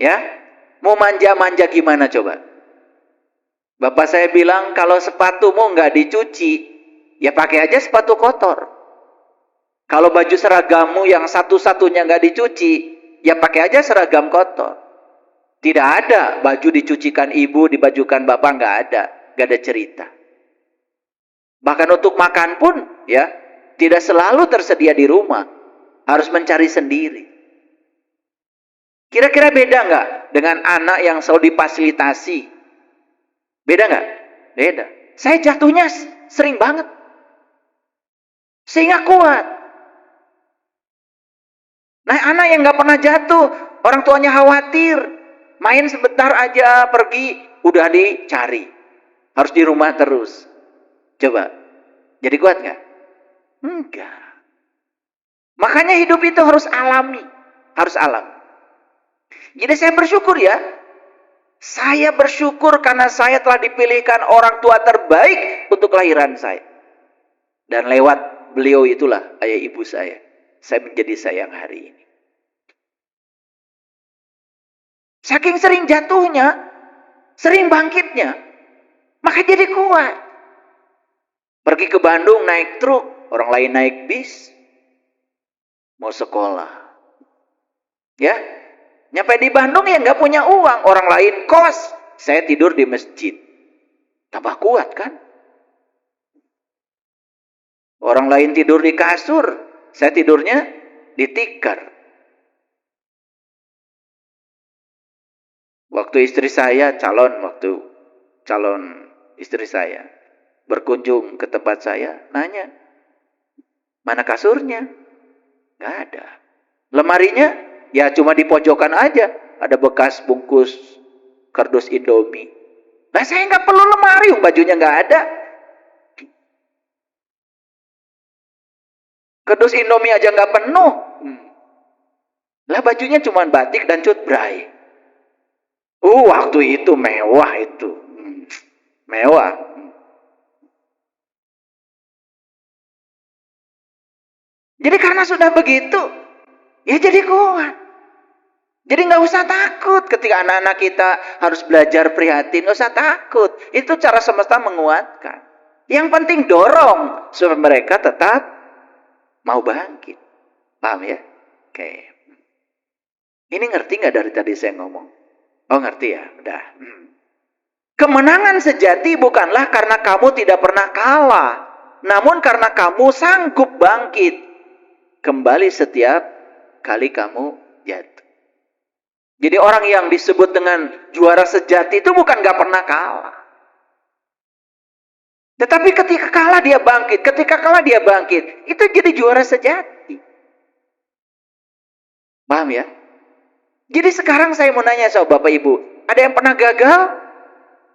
Ya, mau manja-manja gimana coba? Bapak saya bilang, kalau sepatumu nggak dicuci, ya pakai aja sepatu kotor. Kalau baju seragammu yang satu-satunya nggak dicuci, ya pakai aja seragam kotor. Tidak ada baju dicucikan ibu, dibajukan bapak, nggak ada cerita. Bahkan untuk makan pun, ya, tidak selalu tersedia di rumah, harus mencari sendiri. Kira-kira beda nggak dengan anak yang selalu difasilitasi? Beda nggak? Beda. Saya jatuhnya sering banget, sehingga kuat. Nah, anak yang nggak pernah jatuh, orang tuanya khawatir. Main sebentar aja, pergi, udah dicari. Harus di rumah terus. Coba, jadi kuat nggak? Enggak. Makanya hidup itu harus alami. Harus alam. Jadi saya bersyukur ya. Saya bersyukur karena saya telah dipilihkan orang tua terbaik untuk kelahiran saya. Dan lewat beliau itulah, ayah ibu saya menjadi saya yang hari ini. Saking sering jatuhnya, sering bangkitnya, maka jadi kuat. Pergi ke Bandung naik truk, orang lain naik bis, mau sekolah. Ya, nyampe di Bandung ya nggak punya uang, orang lain kos, saya tidur di masjid. Tambah kuat kan? Orang lain tidur di kasur, saya tidurnya di tikar. Waktu istri saya, calon istri saya, berkunjung ke tempat saya, nanya, mana kasurnya? Nggak ada. Lemarinya, ya cuma di pojokan aja, ada bekas bungkus kardus Indomie. Nah, saya nggak perlu lemari, bajunya nggak ada. Kardus Indomie aja nggak penuh. Lah bajunya cuma batik dan cut bray. Waktu itu mewah itu. Mewah. Jadi karena sudah begitu, ya jadi kuat. Jadi nggak usah takut ketika anak-anak kita harus belajar prihatin. Nggak usah takut. Itu cara semesta menguatkan. Yang penting dorong supaya mereka tetap mau bangkit. Paham ya? Oke. Ini ngerti nggak dari tadi saya ngomong? Oh ngerti ya? Udah. Kemenangan sejati bukanlah karena kamu tidak pernah kalah. Namun karena kamu sanggup bangkit. Kembali setiap kali kamu jatuh. Jadi orang yang disebut dengan juara sejati itu bukan gak pernah kalah. Tetapi ketika kalah dia bangkit. Ketika kalah dia bangkit. Itu jadi juara sejati. Paham ya? Jadi sekarang saya mau nanya sama Bapak Ibu. Ada yang pernah gagal?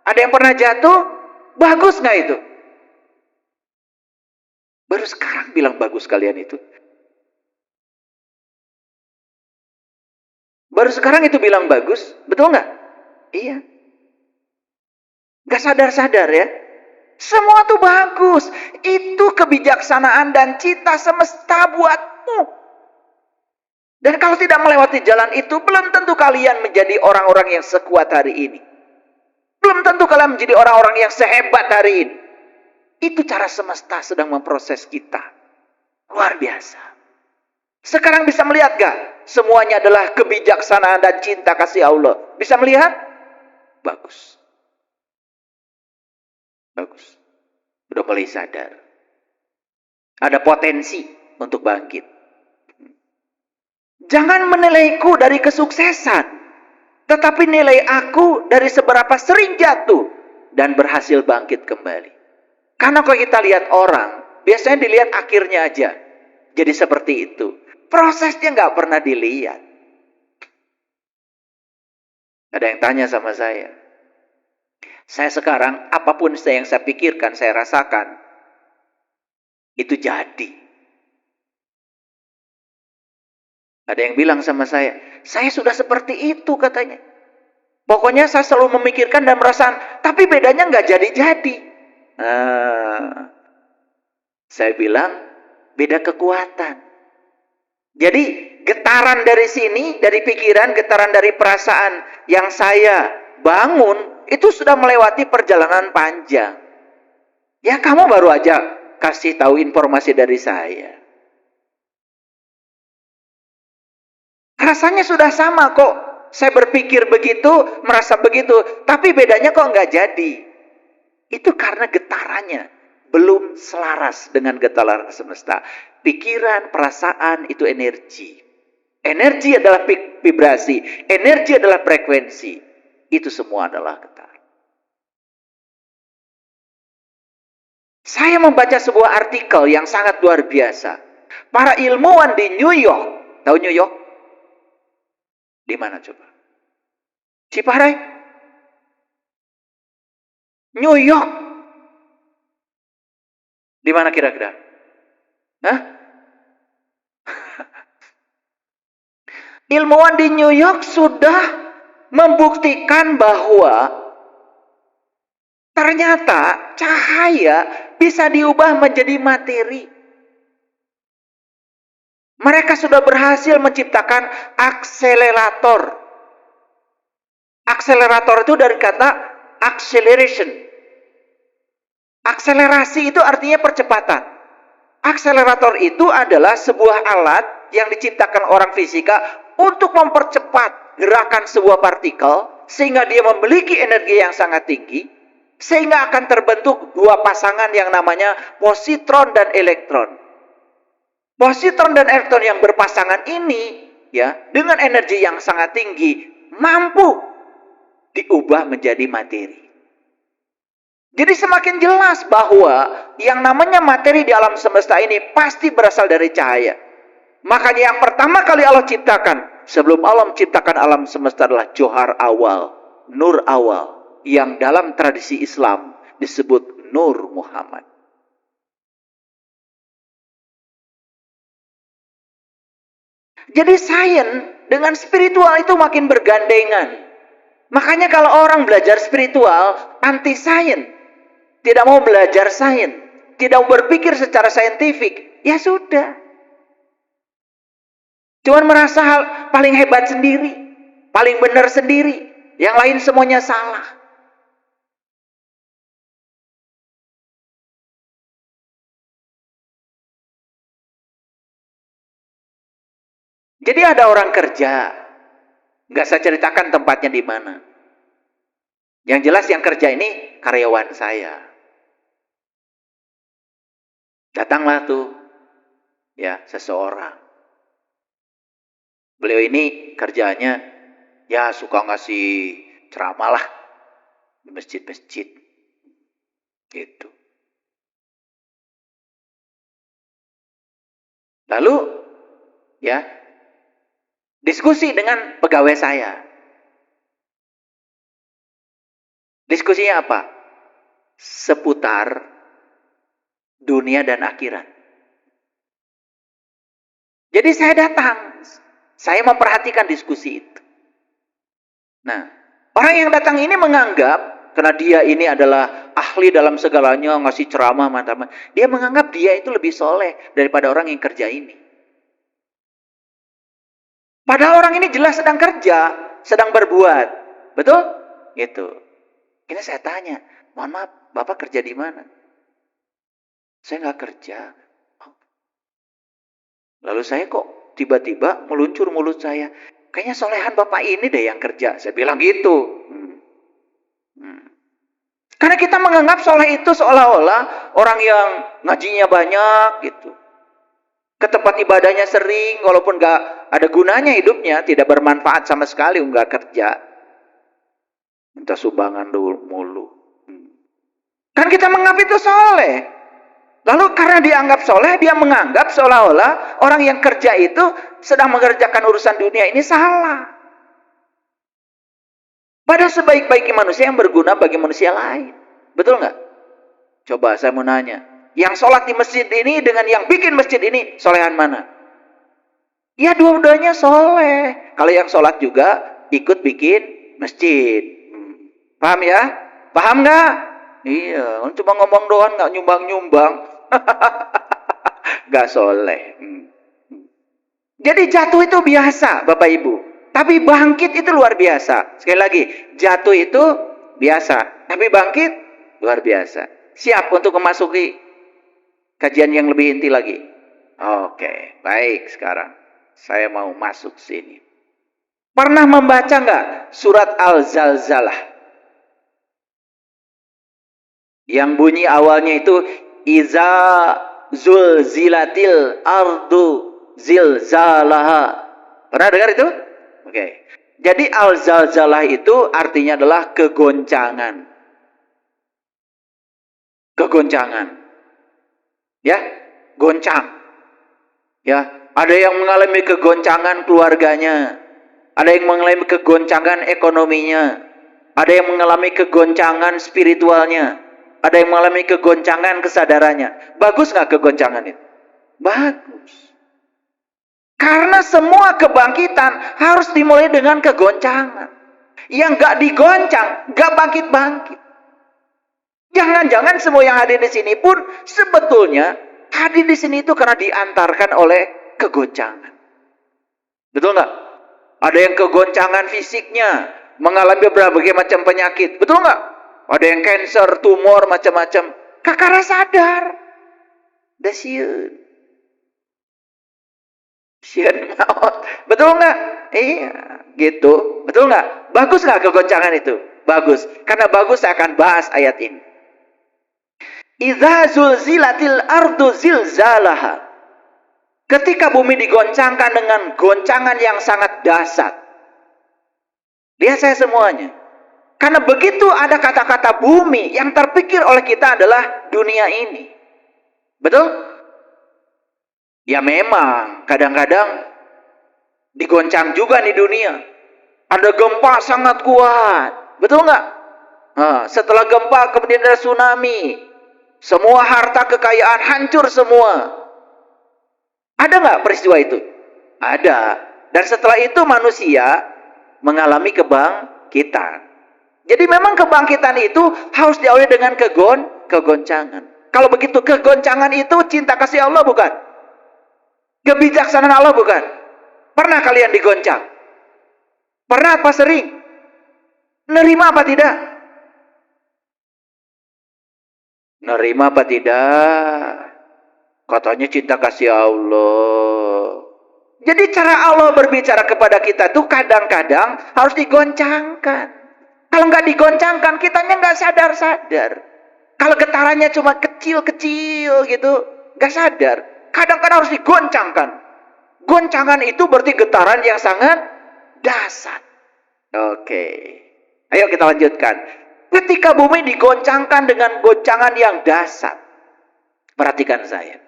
Ada yang pernah jatuh? Bagus gak itu? Baru sekarang bilang bagus kalian itu. Baru sekarang itu bilang bagus, betul nggak? Iya. Nggak sadar-sadar ya. Semua tuh bagus. Itu kebijaksanaan dan cita semesta buatmu. Dan kalau tidak melewati jalan itu, belum tentu kalian menjadi orang-orang yang sekuat hari ini. Belum tentu kalian menjadi orang-orang yang sehebat hari ini. Itu cara semesta sedang memproses kita. Luar biasa. Sekarang bisa melihat gak? Semuanya adalah kebijaksanaan dan cinta kasih Allah. Bisa melihat? Bagus. Bagus. Udah mulai sadar. Ada potensi untuk bangkit. Jangan menilaiku dari kesuksesan. Tetapi nilai aku dari seberapa sering jatuh dan berhasil bangkit kembali. Karena kalau kita lihat orang, biasanya dilihat akhirnya aja. Jadi seperti itu. Prosesnya nggak pernah dilihat. Ada yang tanya sama saya. Saya sekarang, apapun yang saya pikirkan, saya rasakan, itu jadi. Ada yang bilang sama saya sudah seperti itu katanya. Pokoknya saya selalu memikirkan dan merasakan, tapi bedanya nggak jadi-jadi. Saya bilang, beda kekuatan. Jadi getaran dari sini, dari pikiran, getaran dari perasaan yang saya bangun, itu sudah melewati perjalanan panjang. Ya kamu baru aja kasih tahu informasi dari saya. Rasanya sudah sama kok. Saya berpikir begitu, merasa begitu. Tapi bedanya kok nggak jadi. Itu karena getarannya belum selaras dengan getaran semesta. Pikiran, perasaan itu energi. Energi adalah vibrasi. Energi adalah frekuensi. Itu semua adalah getar. Saya membaca sebuah artikel yang sangat luar biasa. Para ilmuwan di New York. Tahu New York? Di mana coba? Ciparai? New York. Di mana kira-kira? Hah? Ilmuwan di New York sudah membuktikan bahwa ternyata cahaya bisa diubah menjadi materi. Mereka sudah berhasil menciptakan akselerator. Akselerator itu dari kata acceleration. Akselerasi itu artinya percepatan. Akselerator itu adalah sebuah alat yang diciptakan orang fisika untuk mempercepat gerakan sebuah partikel sehingga dia memiliki energi yang sangat tinggi, sehingga akan terbentuk dua pasangan yang namanya positron dan elektron. Positron dan elektron yang berpasangan ini ya, dengan energi yang sangat tinggi mampu diubah menjadi materi. Jadi semakin jelas bahwa yang namanya materi di alam semesta ini pasti berasal dari cahaya. Makanya yang pertama kali Allah ciptakan, sebelum Allah menciptakan alam semesta adalah johar awal, nur awal, yang dalam tradisi Islam disebut Nur Muhammad. Jadi sains dengan spiritual itu makin bergandengan. Makanya kalau orang belajar spiritual, anti sains. Tidak mau belajar sains, tidak mau berpikir secara saintifik, ya sudah. Cuman merasa paling hebat sendiri. paling benar sendiri, yang lain semuanya salah. Jadi ada orang kerja, nggak saya ceritakan tempatnya di mana. Yang jelas yang kerja ini karyawan saya. Datanglah tuh, ya seseorang. Beliau ini kerjanya, ya suka ngasih ceramah lah di masjid-masjid, gitu. Lalu, ya diskusi dengan pegawai saya. Diskusinya apa? Seputar dunia dan akhirat. Jadi saya datang, saya memperhatikan diskusi itu. Nah, orang yang datang ini menganggap, karena dia ini adalah ahli dalam segalanya, ngasih ceramah, mantap. Dia menganggap dia itu lebih soleh daripada orang yang kerja ini. Padahal orang ini jelas sedang kerja, sedang berbuat. Betul? Gitu. Ini saya tanya, mohon maaf, Bapak kerja di mana? Saya nggak kerja. Lalu saya kok tiba-tiba meluncur mulut saya, kayaknya solehan Bapak ini deh yang kerja. Saya bilang gitu. Karena kita menganggap soleh itu seolah-olah orang yang ngajinya banyak gitu. Ke tempat ibadahnya sering, walaupun nggak ada gunanya hidupnya, tidak bermanfaat sama sekali, nggak kerja. Minta sumbangan dulu mulu. Kan kita menganggap itu soleh. Lalu karena dianggap soleh, dia menganggap seolah-olah orang yang kerja itu sedang mengerjakan urusan dunia ini salah. Padahal sebaik-baiknya manusia yang berguna bagi manusia lain. Betul nggak? Coba saya mau nanya. Yang sholat di masjid ini dengan yang bikin masjid ini, solehan mana? Ya dua-duanya soleh. Kalau yang sholat juga ikut bikin masjid. Paham ya? Paham nggak? Iya, cuma ngomong doang nggak nyumbang-nyumbang. Nggak soleh. Jadi jatuh itu biasa, Bapak Ibu. Tapi bangkit itu luar biasa. Sekali lagi, jatuh itu biasa. Tapi bangkit luar biasa. Siap untuk memasuki kajian yang lebih inti lagi? Oke, baik sekarang. Saya mau masuk sini. Pernah membaca nggak surat Al-Zalzalah? Yang bunyi awalnya itu Iza zulzilatil ardu zilzalaha. Pernah dengar itu? Oke. Jadi al-zalzalah itu artinya adalah kegoncangan. Kegoncangan. Ya, goncang. Ya, ada yang mengalami kegoncangan keluarganya. Ada yang mengalami kegoncangan ekonominya. Ada yang mengalami kegoncangan spiritualnya. Ada yang mengalami kegoncangan kesadarannya. Bagus nggak kegoncangan itu? Bagus. Karena semua kebangkitan harus dimulai dengan kegoncangan. Yang nggak digoncang, nggak bangkit-bangkit. Jangan-jangan semua yang hadir di sini pun sebetulnya hadir di sini itu karena diantarkan oleh kegoncangan. Betul nggak? Ada yang kegoncangan fisiknya, mengalami berbagai macam penyakit. Betul nggak? Ada yang cancer, tumor, macam-macam. Kakara sadar. Dasiun. Sian maut. Betul nggak? Iya, gitu. Betul nggak? Bagus nggak kegoncangan itu? Bagus. Karena bagus saya akan bahas ayat ini. Idza zulzilatil ardu zilzalaha. Ketika bumi digoncangkan dengan goncangan yang sangat dahsyat. Lihat saya semuanya. Karena begitu ada kata-kata bumi, yang terpikir oleh kita adalah dunia ini. Betul? Ya memang, kadang-kadang digoncang juga nih dunia. Ada gempa sangat kuat. Betul nggak? Nah, setelah gempa kemudian ada tsunami. Semua harta kekayaan hancur semua. Ada nggak peristiwa itu? Ada. Dan setelah itu manusia mengalami kebangkitan. Jadi memang kebangkitan itu harus diawali dengan kegoncangan. Kalau begitu kegoncangan itu cinta kasih Allah bukan? Kebijaksanaan Allah bukan? Pernah kalian digoncang? Pernah apa sering? Nerima apa tidak? Nerima apa tidak? Katanya cinta kasih Allah. Jadi cara Allah berbicara kepada kita tuh kadang-kadang harus digoncangkan. Kalau nggak digoncangkan, kitanya nggak sadar-sadar. Kalau getarannya cuma kecil-kecil gitu, nggak sadar. Kadang-kadang harus digoncangkan. Goncangan itu berarti getaran yang sangat dahsyat. Oke. Ayo kita lanjutkan. Ketika bumi digoncangkan dengan goncangan yang dahsyat. Perhatikan saya.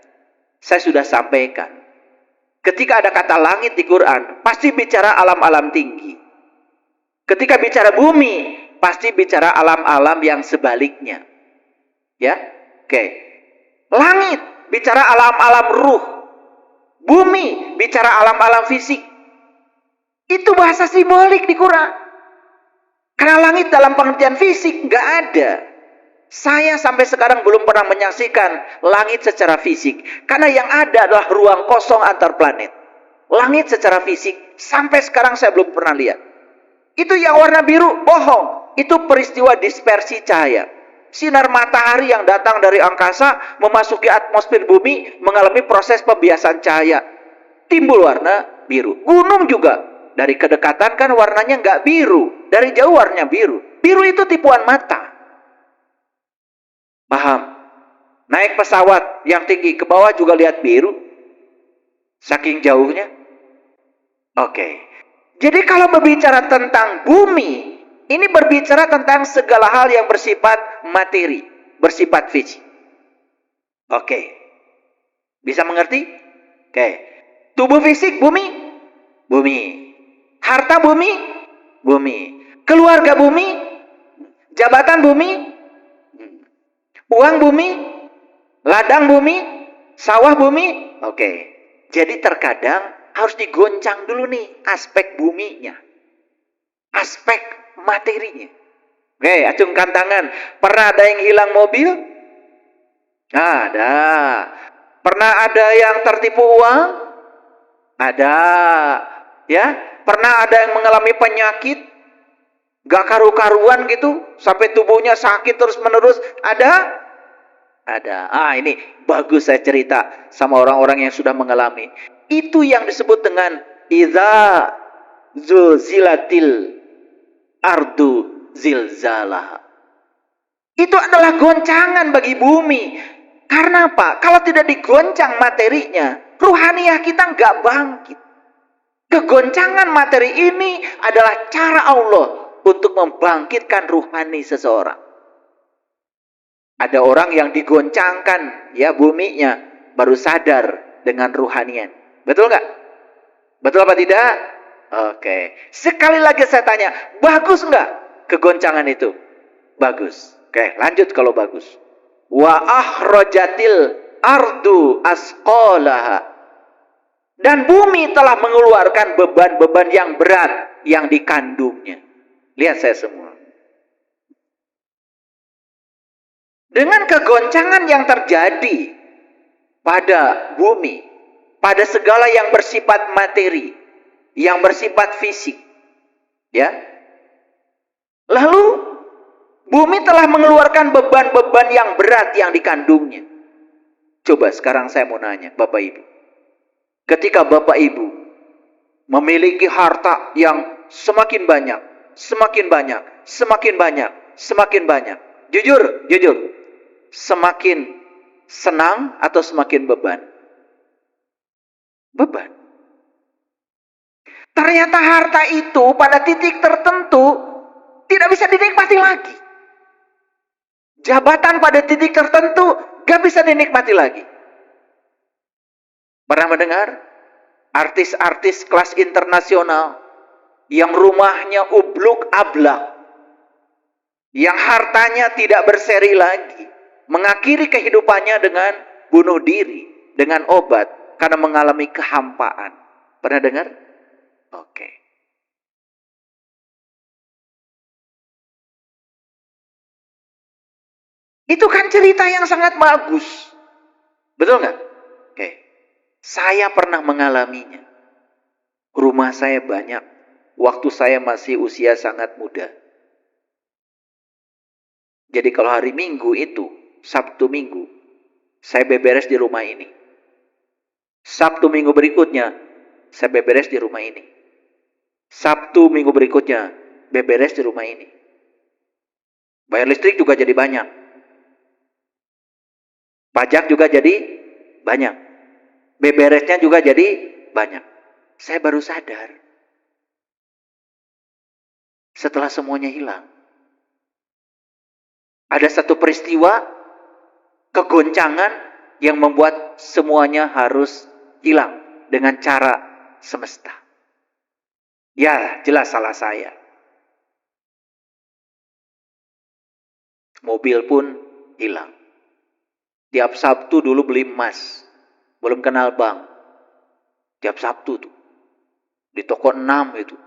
Saya sudah sampaikan. Ketika ada kata langit di Quran, pasti bicara alam-alam tinggi. Ketika bicara bumi, pasti bicara alam-alam yang sebaliknya. Ya? Oke. Langit bicara alam-alam ruh. Bumi bicara alam-alam fisik. Itu bahasa simbolik di Quran. Karena langit dalam pengertian fisik nggak ada. Saya sampai sekarang belum pernah menyaksikan langit secara fisik. Karena yang ada adalah ruang kosong antar planet. Langit secara fisik sampai sekarang saya belum pernah lihat. Itu yang warna biru, bohong. Itu peristiwa dispersi cahaya. Sinar matahari yang datang dari angkasa memasuki atmosfer bumi mengalami proses pembiasan cahaya. Timbul warna biru. Gunung juga. Dari kedekatan kan warnanya nggak biru. Dari jauh warnanya biru. Biru itu tipuan mata. Paham? Naik pesawat yang tinggi ke bawah juga lihat biru. Saking jauhnya. Oke. Jadi kalau berbicara tentang bumi, ini berbicara tentang segala hal yang bersifat materi, bersifat fisik. Oke. Bisa mengerti? Oke. Tubuh fisik bumi? Bumi. Harta bumi? Bumi. Keluarga bumi? Jabatan bumi? Uang bumi? Ladang bumi? Sawah bumi? Oke. Jadi terkadang harus digoncang dulu nih aspek buminya. Aspek materinya. Oke, acungkan tangan. Pernah ada yang hilang mobil? Ada. Pernah ada yang tertipu uang? Ada. Ya, pernah ada yang mengalami penyakit? Gak karu-karuan gitu, sampai tubuhnya sakit terus-menerus? Ada? Ada. Ini bagus saya cerita sama orang-orang yang sudah mengalami. Itu yang disebut dengan idza zulzilatil ardu zilzalah. Itu adalah goncangan bagi bumi. Karena apa? Kalau tidak digoncang materinya, ruhaniyah kita nggak bangkit. Kegoncangan materi ini adalah cara Allah untuk membangkitkan ruhani seseorang. Ada orang yang digoncangkan ya buminya baru sadar dengan ruhanian. Betul nggak? Betul apa tidak? Oke. Sekali lagi saya tanya, bagus nggak kegoncangan itu? Bagus. Oke, lanjut kalau bagus. Wa akhrajatil ardu asqalaha. Dan bumi telah mengeluarkan beban-beban yang berat yang dikandungnya. Lihat saya semua. Dengan kegoncangan yang terjadi pada bumi, pada segala yang bersifat materi, yang bersifat fisik, ya. Lalu bumi telah mengeluarkan beban-beban yang berat yang dikandungnya. Coba sekarang saya mau nanya, Bapak Ibu. Ketika Bapak Ibu memiliki harta yang semakin banyak, semakin banyak, semakin banyak, semakin banyak. Jujur, semakin senang atau semakin beban? Beban. Ternyata harta itu pada titik tertentu tidak bisa dinikmati lagi. Jabatan pada titik tertentu gak bisa dinikmati lagi. Pernah mendengar artis-artis kelas internasional yang rumahnya ubluk ablak, yang hartanya tidak berseri lagi, mengakhiri kehidupannya dengan bunuh diri, dengan obat, karena mengalami kehampaan. Pernah dengar? Oke. Itu kan cerita yang sangat bagus. Betul nggak? Oke. Saya pernah mengalaminya. Rumah saya banyak waktu saya masih usia sangat muda. Jadi kalau hari Minggu itu, Sabtu Minggu, saya beberes di rumah ini. Sabtu Minggu berikutnya, saya beberes di rumah ini. Sabtu Minggu berikutnya, beberes di rumah ini. Bayar listrik juga jadi banyak. Pajak juga jadi banyak. Beberesnya juga jadi banyak. Saya baru sadar. Setelah semuanya hilang. Ada satu peristiwa, kegoncangan yang membuat semuanya harus hilang dengan cara semesta. Ya, jelas salah saya. Mobil pun hilang. Tiap Sabtu dulu beli emas. Belum kenal bank. Tiap Sabtu tuh. Di toko 6 itu.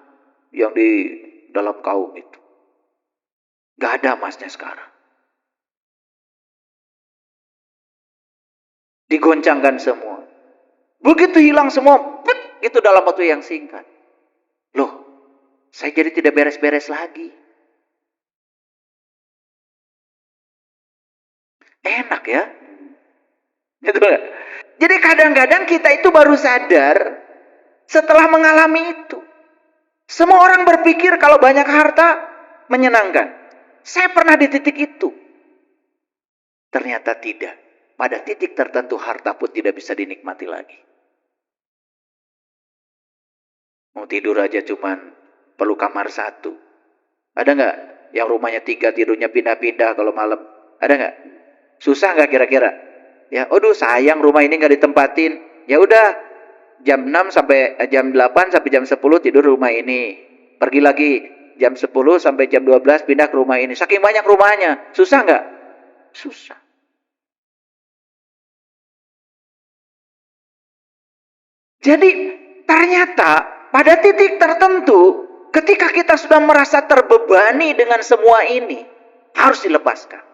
Yang di dalam kaum itu. Gak ada emasnya sekarang. Digoncangkan semua. Begitu hilang semua. Gitu dalam waktu yang singkat. Loh. Saya jadi tidak beres-beres lagi. Enak ya. Gitu gak? Jadi kadang-kadang kita itu baru sadar setelah mengalami itu. Semua orang berpikir kalau banyak harta menyenangkan. Saya pernah di titik itu. Ternyata tidak. Pada titik tertentu harta pun tidak bisa dinikmati lagi. Mau tidur aja cuman perlu kamar satu. Ada nggak yang rumahnya 3 tidurnya pindah-pindah kalau malam? Ada nggak? Susah nggak kira-kira? Ya, aduh sayang rumah ini nggak ditempatin. Ya udah, jam 8 sampai jam 10 tidur rumah ini. Pergi lagi jam 10 sampai jam 12 pindah ke rumah ini. Saking banyak rumahnya, susah nggak? Susah. Jadi ternyata pada titik tertentu, ketika kita sudah merasa terbebani dengan semua ini, harus dilepaskan.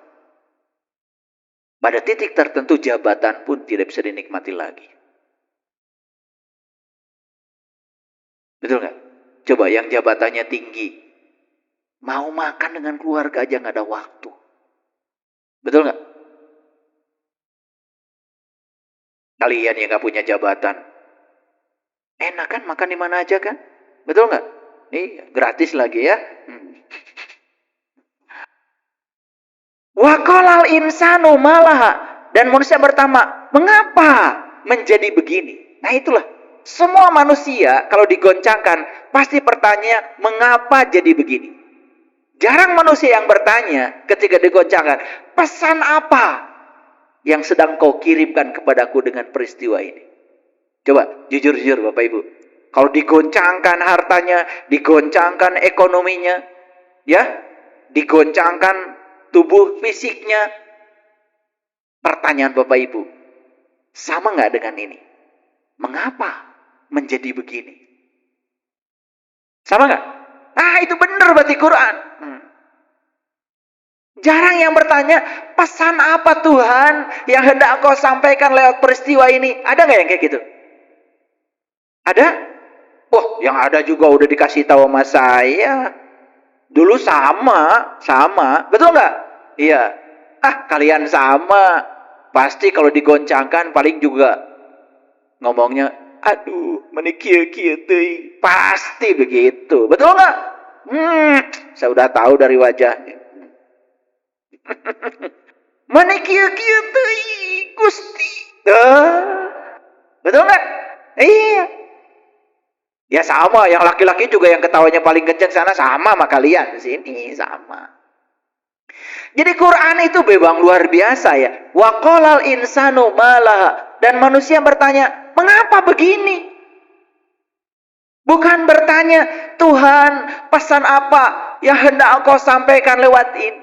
Pada titik tertentu jabatan pun tidak bisa dinikmati lagi. Betul nggak? Coba yang jabatannya tinggi, mau makan dengan keluarga aja nggak ada waktu. Betul nggak? Kalian yang nggak punya jabatan, enak kan makan di mana aja kan? Betul nggak? Iya, gratis lagi ya. Waqalal insanu malah, dan manusia bertanya, mengapa menjadi begini? Nah itulah, semua manusia kalau digoncangkan pasti bertanya, mengapa jadi begini? Jarang manusia yang bertanya ketika digoncangkan, pesan apa yang sedang kau kirimkan kepadaku dengan peristiwa ini? Coba jujur-jujur Bapak Ibu. Kalau digoncangkan hartanya, digoncangkan ekonominya, ya, digoncangkan tubuh fisiknya. Pertanyaan Bapak Ibu, sama nggak dengan ini? Mengapa menjadi begini? Sama nggak? Ah, itu benar berarti Quran. Jarang yang bertanya, pesan apa Tuhan yang hendak kau sampaikan lewat peristiwa ini? Ada nggak yang kayak gitu? Ada? Oh, yang ada juga udah dikasih tahu sama saya. Dulu sama. Betul nggak? Iya. Ah, kalian sama. Pasti kalau digoncangkan paling juga ngomongnya, aduh, menikir-kir teuing. Pasti begitu. Betul nggak? Saya udah tahu dari wajahnya. Menikir-kir teuing, Gusti. Betul nggak? Iya. Ya sama, yang laki-laki juga yang ketawanya paling kencang sana sama sama kalian di sini sama. Jadi Quran itu memang luar biasa ya. Waqalal insanu malah, dan manusia bertanya, mengapa begini? Bukan bertanya, Tuhan, pesan apa yang hendak Engkau sampaikan lewat ini?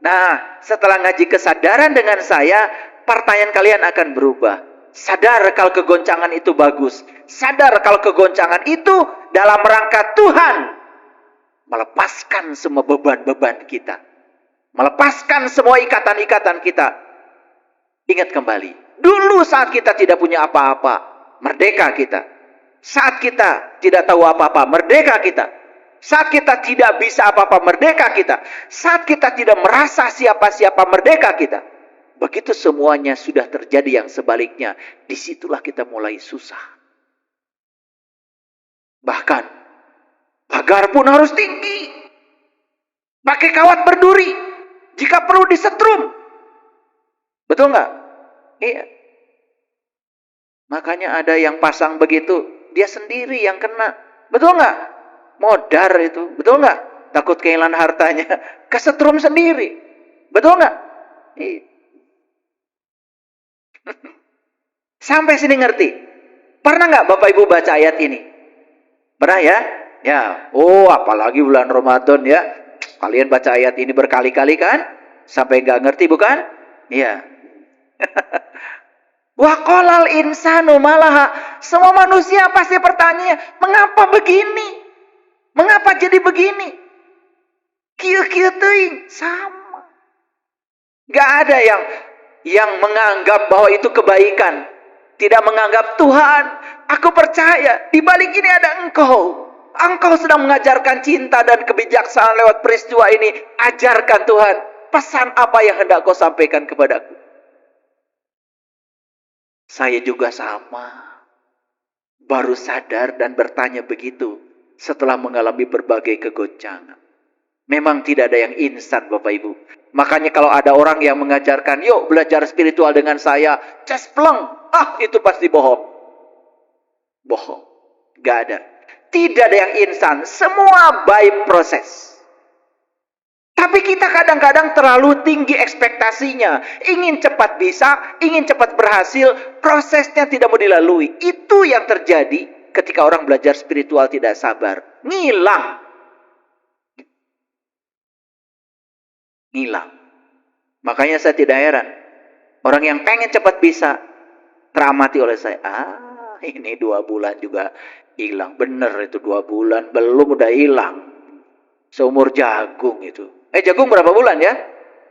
Nah, setelah ngaji kesadaran dengan saya, pertanyaan kalian akan berubah. Sadar kalau kegoncangan itu bagus. Sadar kalau kegoncangan itu dalam rangka Tuhan melepaskan semua beban-beban kita. Melepaskan semua ikatan-ikatan kita. Ingat kembali, dulu saat kita tidak punya apa-apa, merdeka kita. Saat kita tidak tahu apa-apa, merdeka kita. Saat kita tidak bisa apa-apa, merdeka kita. Saat kita tidak merasa siapa-siapa, merdeka kita. Begitu semuanya sudah terjadi yang sebaliknya, disitulah kita mulai susah. Bahkan, pagar pun harus tinggi. Pakai kawat berduri. Jika perlu disetrum. Betul nggak? Iya. Makanya ada yang pasang begitu, dia sendiri yang kena. Betul nggak? Modar itu. Betul nggak? Takut kehilangan hartanya. Kesetrum sendiri. Betul nggak? Iya. Sampai sini ngerti? Pernah nggak Bapak Ibu baca ayat ini? Pernah ya? Ya. Oh, apalagi bulan Ramadan ya. Kalian baca ayat ini berkali-kali kan? Sampai nggak ngerti bukan? Iya. Wa qolal insanu malaha. Semua manusia pasti bertanya, mengapa begini? Mengapa jadi begini? Kieu-kieu teuing sama. Gak ada yang menganggap bahwa itu kebaikan. Tidak menganggap Tuhan, aku percaya di balik ini ada Engkau. Engkau sedang mengajarkan cinta dan kebijaksanaan lewat peristiwa ini. Ajarkan Tuhan, pesan apa yang hendak Kau sampaikan kepadaku. Saya juga sama. Baru sadar dan bertanya begitu setelah mengalami berbagai kegoncangan. Memang tidak ada yang instan Bapak Ibu. Makanya kalau ada orang yang mengajarkan, yuk belajar spiritual dengan saya, cespleng, itu pasti bohong. Bohong. Gak ada. Tidak ada yang instan. Semua by proses. Tapi kita kadang-kadang terlalu tinggi ekspektasinya. Ingin cepat bisa, ingin cepat berhasil, prosesnya tidak mau dilalui. Itu yang terjadi ketika orang belajar spiritual tidak sabar. Ngilang. Ngilang. Makanya saya tidak heran. Orang yang pengen cepat bisa, teramati oleh saya. Ini 2 bulan juga hilang. Bener itu 2 bulan, belum udah hilang. Seumur jagung itu. Jagung berapa bulan ya?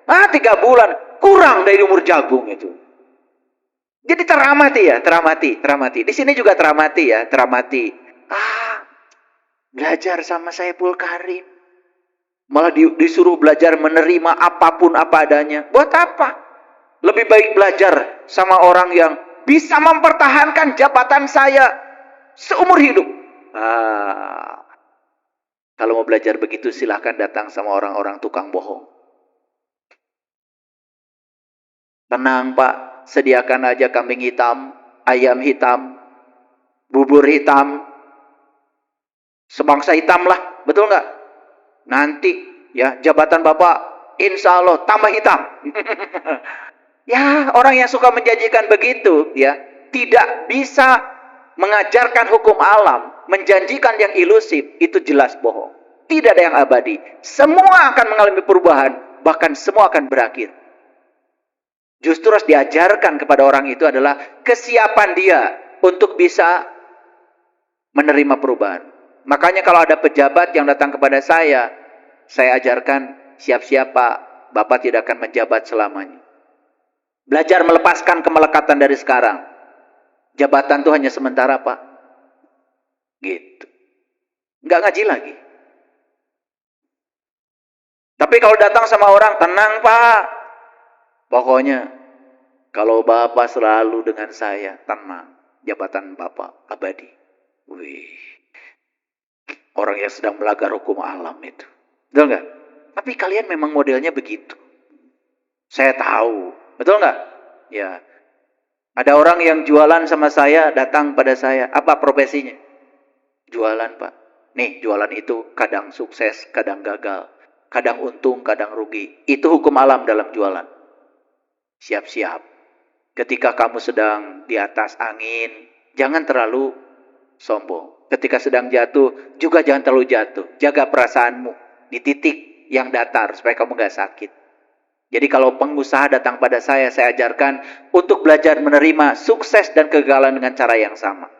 3 bulan. Kurang dari umur jagung itu. Jadi teramati ya, teramati. Di sini juga teramati ya, teramati. Belajar sama Saiful Karim. Malah disuruh belajar menerima apapun apa adanya. Buat apa? Lebih baik belajar sama orang yang bisa mempertahankan jabatan saya seumur hidup. Kalau mau belajar begitu silahkan datang sama orang-orang tukang bohong. Tenang Pak, sediakan aja kambing hitam, ayam hitam, bubur hitam, sebangsa hitam lah, betul nggak? Nanti ya jabatan Bapak insya Allah tambah hitam. Ya orang yang suka menjanjikan begitu ya tidak bisa mengajarkan hukum alam, menjanjikan yang ilusif, itu jelas bohong. Tidak ada yang abadi. Semua akan mengalami perubahan, bahkan semua akan berakhir. Justru harus diajarkan kepada orang itu adalah kesiapan dia untuk bisa menerima perubahan. Makanya kalau ada pejabat yang datang kepada saya ajarkan, siap-siap Pak, Bapak tidak akan menjabat selamanya. Belajar melepaskan kemelekatan dari sekarang. Jabatan itu hanya sementara Pak. Gitu. Nggak ngaji lagi. Tapi kalau datang sama orang, tenang Pak. Pokoknya, kalau Bapak selalu dengan saya, tenang. Jabatan Bapak abadi. Wih. Orang yang sedang melanggar hukum alam itu. Betul nggak? Tapi kalian memang modelnya begitu. Saya tahu. Betul nggak? Ya. Ada orang yang jualan sama saya, datang pada saya. Apa profesinya? Jualan Pak. Nih, jualan itu kadang sukses, kadang gagal. Kadang untung, kadang rugi. Itu hukum alam dalam jualan. Siap-siap. Ketika kamu sedang di atas angin, jangan terlalu sombong. Ketika sedang jatuh, juga jangan terlalu jatuh. Jaga perasaanmu di titik yang datar supaya kamu gak sakit. Jadi kalau pengusaha datang pada saya ajarkan untuk belajar menerima sukses dan kegagalan dengan cara yang sama.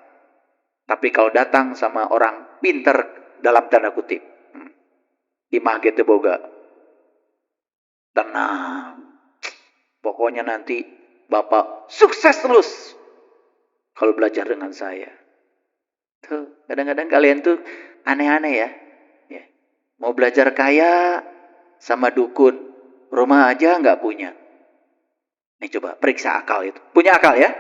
Tapi kalau datang sama orang pinter dalam tanda kutip, imah gitu boga. Tenang. Pokoknya nanti Bapak sukses terus kalau belajar dengan saya. Tuh, kadang-kadang kalian tuh aneh-aneh ya. Mau belajar kaya sama dukun, rumah aja nggak punya. Nih coba periksa akal itu. Punya akal ya?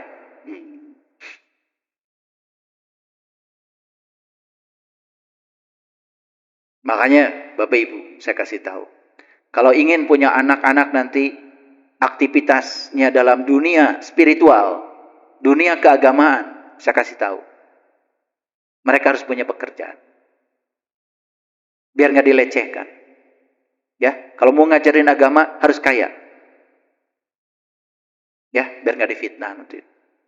Makanya Bapak Ibu, saya kasih tahu. Kalau ingin punya anak-anak nanti aktivitasnya dalam dunia spiritual, dunia keagamaan, saya kasih tahu. Mereka harus punya pekerjaan. Biar nggak dilecehkan. Ya, kalau mau ngajarin agama harus kaya. Ya, biar nggak difitnah nanti.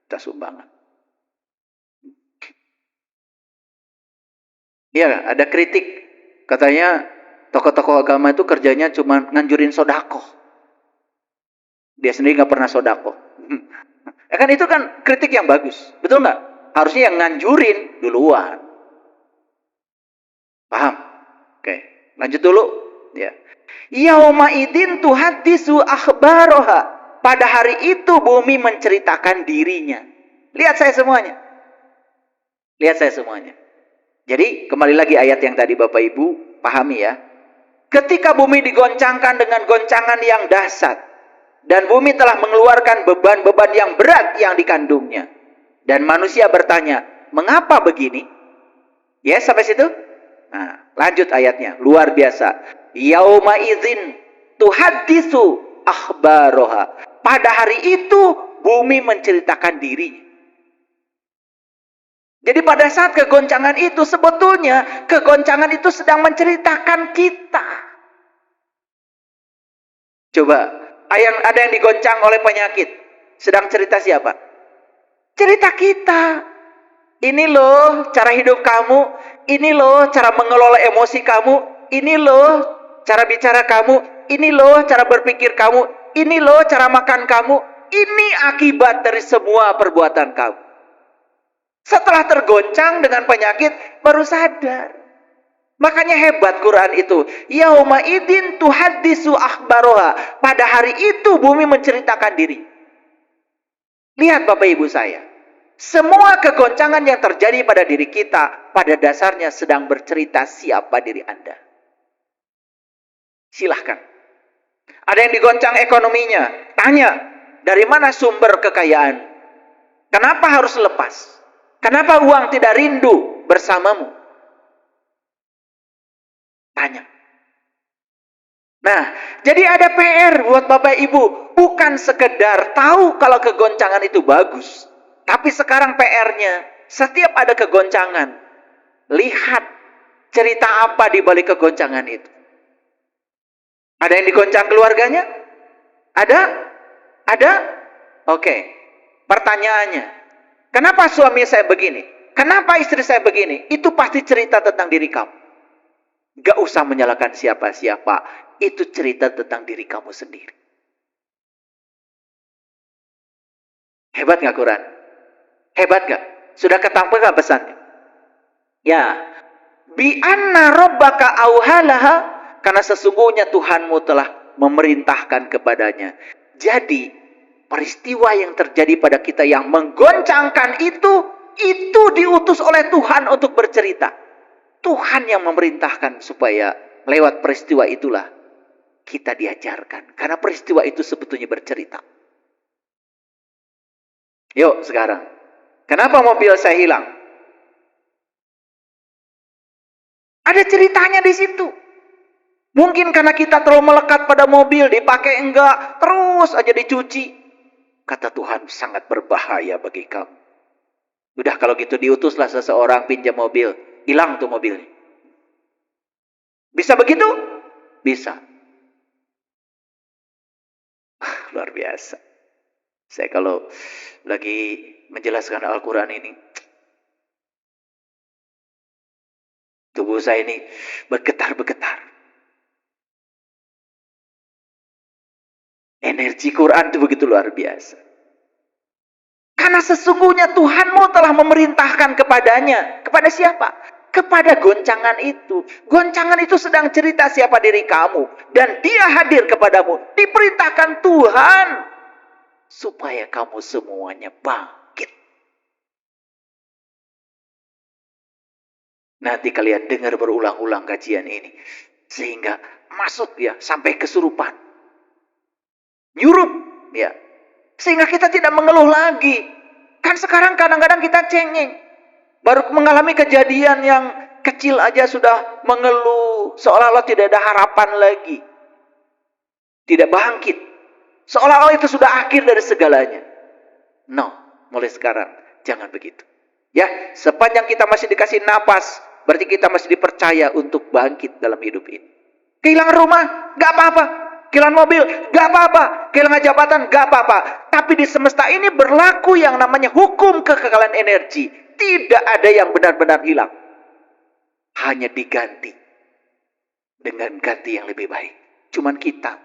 Kita sumbangan. Iya, ada kritik. Katanya tokoh-tokoh agama itu kerjanya cuma nganjurin sodako. Dia sendiri nggak pernah sodako. Ya kan itu kan kritik yang bagus. Betul nggak? Harusnya yang nganjurin duluan. Paham? Oke, lanjut dulu. Ya. Yauma idin tuhaddisu akhbaroha. Pada hari itu bumi menceritakan dirinya. Lihat saya semuanya. Lihat saya semuanya. Jadi kembali lagi ayat yang tadi Bapak Ibu pahami ya. Ketika bumi digoncangkan dengan goncangan yang dahsyat dan bumi telah mengeluarkan beban-beban yang berat yang dikandungnya. Dan manusia bertanya, mengapa begini? Ya, sampai situ? Nah, lanjut ayatnya, luar biasa. Yauma idzin tuhaddisu akhbaroha. Pada hari itu bumi menceritakan dirinya. Jadi pada saat kegoncangan itu sebetulnya kegoncangan itu sedang menceritakan kita. Coba, ada yang digoncang oleh penyakit. Sedang cerita siapa? Cerita kita. Ini loh cara hidup kamu. Ini loh cara mengelola emosi kamu. Ini loh cara bicara kamu. Ini loh cara berpikir kamu. Ini loh cara makan kamu. Ini akibat dari semua perbuatan kamu. Setelah tergoncang dengan penyakit, baru sadar. Makanya hebat Quran itu. Yauma idin tuhaddisu akhbaroha. Pada hari itu bumi menceritakan diri. Lihat Bapak Ibu saya. Semua kegoncangan yang terjadi pada diri kita, pada dasarnya sedang bercerita siapa diri Anda. Silahkan. Ada yang digoncang ekonominya. Tanya, dari mana sumber kekayaan? Kenapa harus lepas? Kenapa uang tidak rindu bersamamu? Tanya. Nah, jadi ada PR buat Bapak Ibu. Bukan sekedar tahu kalau kegoncangan itu bagus. Tapi sekarang PR-nya, setiap ada kegoncangan, lihat cerita apa di balik kegoncangan itu. Ada yang digoncang keluarganya? Ada? Ada? Oke. Pertanyaannya, kenapa suami saya begini? Kenapa istri saya begini? Itu pasti cerita tentang diri kamu. Gak usah menyalahkan siapa-siapa. Itu cerita tentang diri kamu sendiri. Hebat gak Quran? Hebat gak? Sudah ketampil gak pesannya? Ya. Bi anna rabbaka auhalaha. Karena sesungguhnya Tuhanmu telah memerintahkan kepadanya. Jadi, peristiwa yang terjadi pada kita yang menggoncangkan itu diutus oleh Tuhan untuk bercerita. Tuhan yang memerintahkan supaya lewat peristiwa itulah kita diajarkan. Karena peristiwa itu sebetulnya bercerita. Yuk sekarang. Kenapa mobil saya hilang? Ada ceritanya di situ. Mungkin karena kita terlalu melekat pada mobil, dipakai enggak, terus aja dicuci. Kata Tuhan, sangat berbahaya bagi kamu. Udah kalau gitu diutuslah seseorang pinjam mobil, hilang tuh mobilnya. Bisa begitu? Bisa. Luar biasa. Saya kalau lagi menjelaskan Al-Quran ini, tubuh saya ini bergetar-bergetar. Energi Quran itu begitu luar biasa. Karena sesungguhnya Tuhanmu telah memerintahkan kepadanya. Kepada siapa? Kepada goncangan itu. Goncangan itu sedang cerita siapa diri kamu. Dan dia hadir kepadamu. Diperintahkan Tuhan. Supaya kamu semuanya bangkit. Nanti kalian dengar berulang-ulang kajian ini. Sehingga masuk ya sampai kesurupan. Nyurup ya. Sehingga kita tidak mengeluh lagi. Kan sekarang kadang-kadang kita cengeng. Baru mengalami kejadian yang kecil aja sudah mengeluh. Seolah-olah tidak ada harapan lagi. Tidak bangkit. Seolah-olah itu sudah akhir dari segalanya. No, mulai sekarang jangan begitu. Ya, sepanjang kita masih dikasih napas, berarti kita masih dipercaya untuk bangkit dalam hidup ini. Kehilangan rumah, gak apa-apa. Kehilangan mobil, gak apa-apa. Kehilangan jabatan, gak apa-apa. Tapi di semesta ini berlaku yang namanya hukum kekekalan energi. Tidak ada yang benar-benar hilang. Hanya diganti dengan ganti yang lebih baik. Cuman kita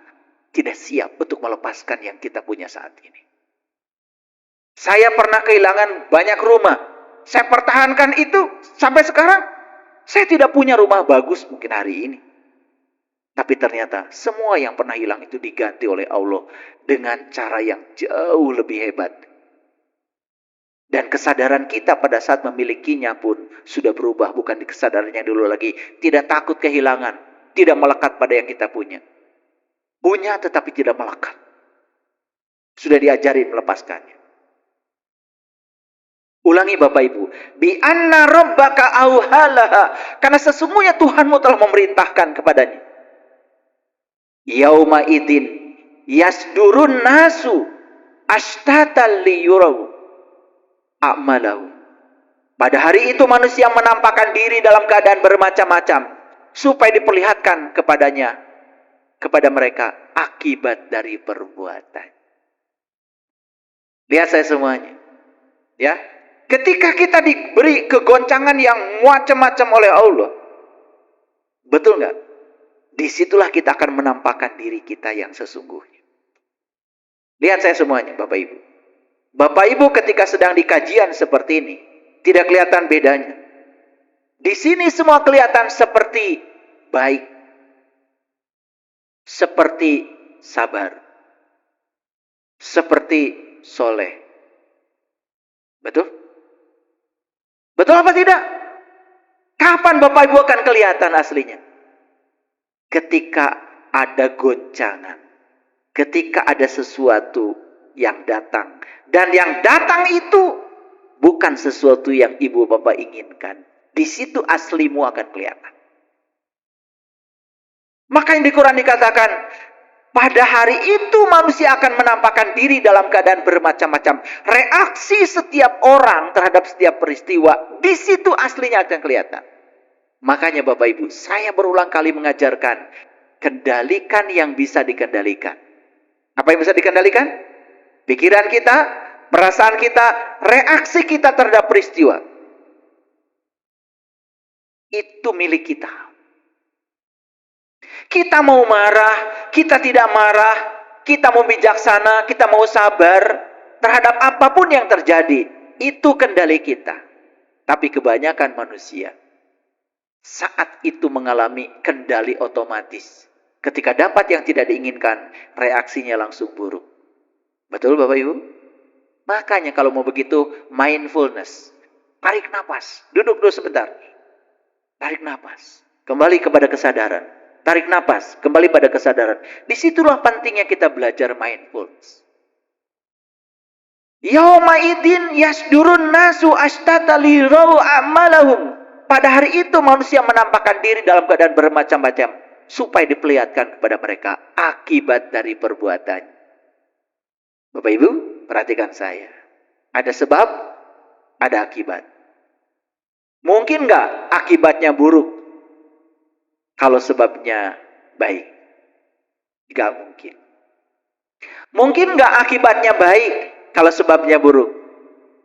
tidak siap untuk melepaskan yang kita punya saat ini. Saya pernah kehilangan banyak rumah. Saya pertahankan itu sampai sekarang. Saya tidak punya rumah bagus mungkin hari ini. Tapi ternyata semua yang pernah hilang itu diganti oleh Allah dengan cara yang jauh lebih hebat. Dan kesadaran kita pada saat memilikinya pun sudah berubah. Bukan di kesadarannya dulu lagi. Tidak takut kehilangan. Tidak melekat pada yang kita punya. Punya tetapi tidak melekat. Sudah diajarin melepaskannya. Ulangi Bapak Ibu. Bi anna rabbaka auhalaha. Karena sesungguhnya Tuhanmu telah memerintahkan kepadanya. Yauma idin yasdurun nasu ashtatan liyuraw a'malahu. Pada hari itu manusia menampakkan diri dalam keadaan bermacam-macam supaya diperlihatkan kepada mereka akibat dari perbuatan. Lihat saya semuanya. Ya. Ketika kita diberi kegoncangan yang macam-macam oleh Allah. Betul nggak? Disitulah kita akan menampakkan diri kita yang sesungguhnya. Lihat saya semuanya, Bapak Ibu. Bapak Ibu ketika sedang di kajian seperti ini, tidak kelihatan bedanya. Di sini semua kelihatan seperti baik. Seperti sabar. Seperti soleh. Betul? Betul apa tidak? Kapan Bapak Ibu akan kelihatan aslinya? Ketika ada goncangan. Ketika ada sesuatu yang datang. Dan yang datang itu bukan sesuatu yang Ibu Bapak inginkan. Di situ aslimu akan kelihatan. Maka yang di Quran dikatakan, pada hari itu manusia akan menampakkan diri dalam keadaan bermacam-macam. Reaksi setiap orang terhadap setiap peristiwa, di situ aslinya akan kelihatan. Makanya Bapak Ibu, saya berulang kali mengajarkan, kendalikan yang bisa dikendalikan. Apa yang bisa dikendalikan? Pikiran kita, perasaan kita, reaksi kita terhadap peristiwa. Itu milik kita. Kita mau marah, kita tidak marah, kita mau bijaksana, kita mau sabar terhadap apapun yang terjadi. Itu kendali kita. Tapi kebanyakan manusia saat itu mengalami kendali otomatis. Ketika dapat yang tidak diinginkan, reaksinya langsung buruk. Betul Bapak Ibu? Makanya kalau mau begitu, mindfulness. Tarik napas, duduk dulu sebentar. Tarik napas, kembali kepada kesadaran. Tarik napas, kembali pada kesadaran. Disitulah pentingnya kita belajar mindfulness. Yauma idin yasdurun nasu ashtata liraw a'malahum. Pada hari itu manusia menampakkan diri dalam keadaan bermacam-macam supaya diperlihatkan kepada mereka akibat dari perbuatan. Bapak Ibu, perhatikan saya. Ada sebab, ada akibat. Mungkin nggak akibatnya buruk? Kalau sebabnya baik. Gak mungkin. Mungkin gak akibatnya baik kalau sebabnya buruk?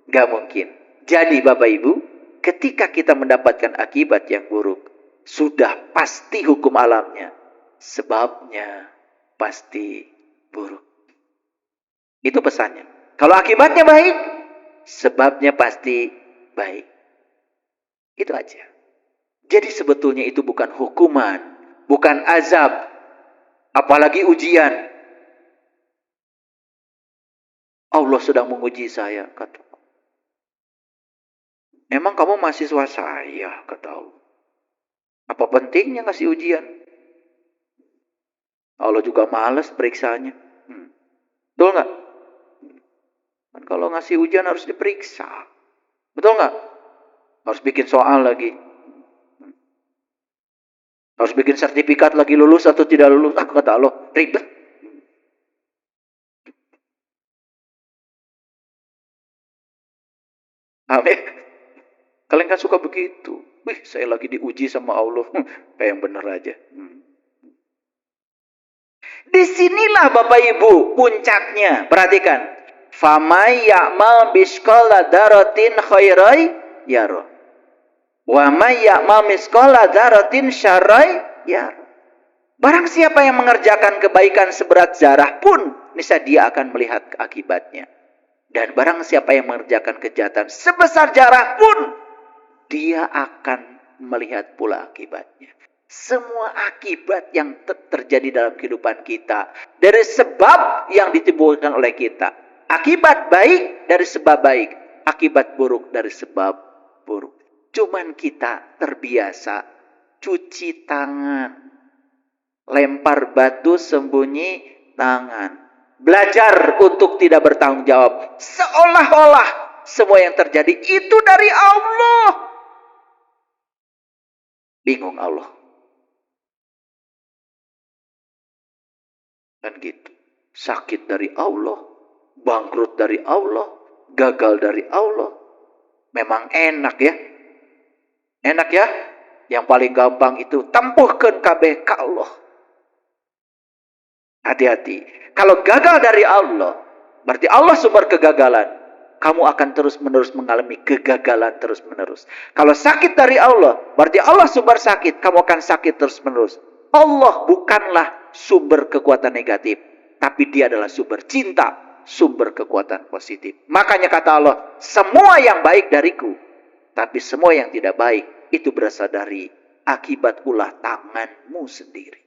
Gak mungkin. Jadi Bapak Ibu, ketika kita mendapatkan akibat yang buruk, sudah pasti hukum alamnya. Sebabnya pasti buruk. Itu pesannya. Kalau akibatnya baik, sebabnya pasti baik. Itu aja. Jadi sebetulnya itu bukan hukuman, bukan azab, apalagi ujian. Allah sedang menguji saya, kata Allah. Emang kamu mahasiswa saya, kata Allah. Apa pentingnya ngasih ujian? Allah juga males periksanya. Betul nggak? Kan kalau ngasih ujian harus diperiksa. Betul nggak? Harus bikin soal lagi. Harus bikin sertifikat lagi, lulus atau tidak lulus. Kata Allah, ribet. Amin. Kalian kan suka begitu. Wih, saya lagi diuji sama Allah. Kayak yang bener aja. Disinilah Bapak Ibu puncaknya. Perhatikan. Famay ya'mal biskola darotin khairai yaro. Wa may ya'mal miskola darotin syarai yaro. Barang siapa yang mengerjakan kebaikan seberat zarah pun, niscaya dia akan melihat akibatnya. Dan barang siapa yang mengerjakan kejahatan sebesar zarah pun, dia akan melihat pula akibatnya. Semua akibat yang terjadi dalam kehidupan kita dari sebab yang ditimbulkan oleh kita. Akibat baik dari sebab baik, akibat buruk dari sebab buruk. Cuman kita terbiasa cuci tangan, lempar batu sembunyi tangan, belajar untuk tidak bertanggung jawab, seolah-olah semua yang terjadi itu dari Allah. Bingung Allah. Kan gitu. Sakit dari Allah, bangkrut dari Allah, gagal dari Allah. Memang enak ya. Enak ya. Yang paling gampang itu tempuhkeun kabeh ka Allah. Hati-hati. Kalau gagal dari Allah, berarti Allah sumber kegagalan. Kamu akan terus-menerus mengalami kegagalan terus-menerus. Kalau sakit dari Allah, berarti Allah sumber sakit. Kamu akan sakit terus-menerus. Allah bukanlah sumber kekuatan negatif, tapi dia adalah sumber cinta, sumber kekuatan positif. Makanya kata Allah, semua yang baik dariku, tapi semua yang tidak baik itu berasal dari akibat ulah tanganmu sendiri.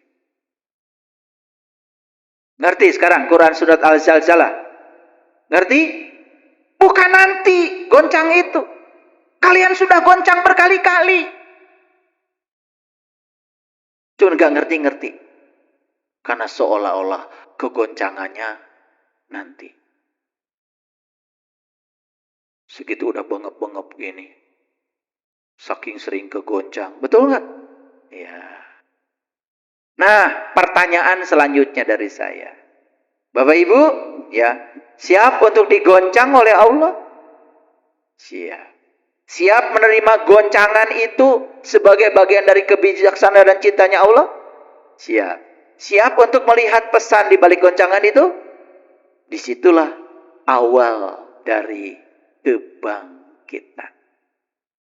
Ngerti sekarang Quran surat Al-Zalzalah? Ngerti? Bukan nanti goncang itu. Kalian sudah goncang berkali-kali. Cuma gak ngerti-ngerti. Karena seolah-olah kegoncangannya nanti. Segitu udah bengep-bengep gini. Saking sering kegoncang. Betul gak? Ya. Nah, pertanyaan selanjutnya dari saya. Bapak Ibu, ya, siap untuk digoncang oleh Allah? Siap. Siap menerima goncangan itu sebagai bagian dari kebijaksanaan dan cintanya Allah? Siap. Siap untuk melihat pesan di balik goncangan itu? Disitulah awal dari kebangkitan.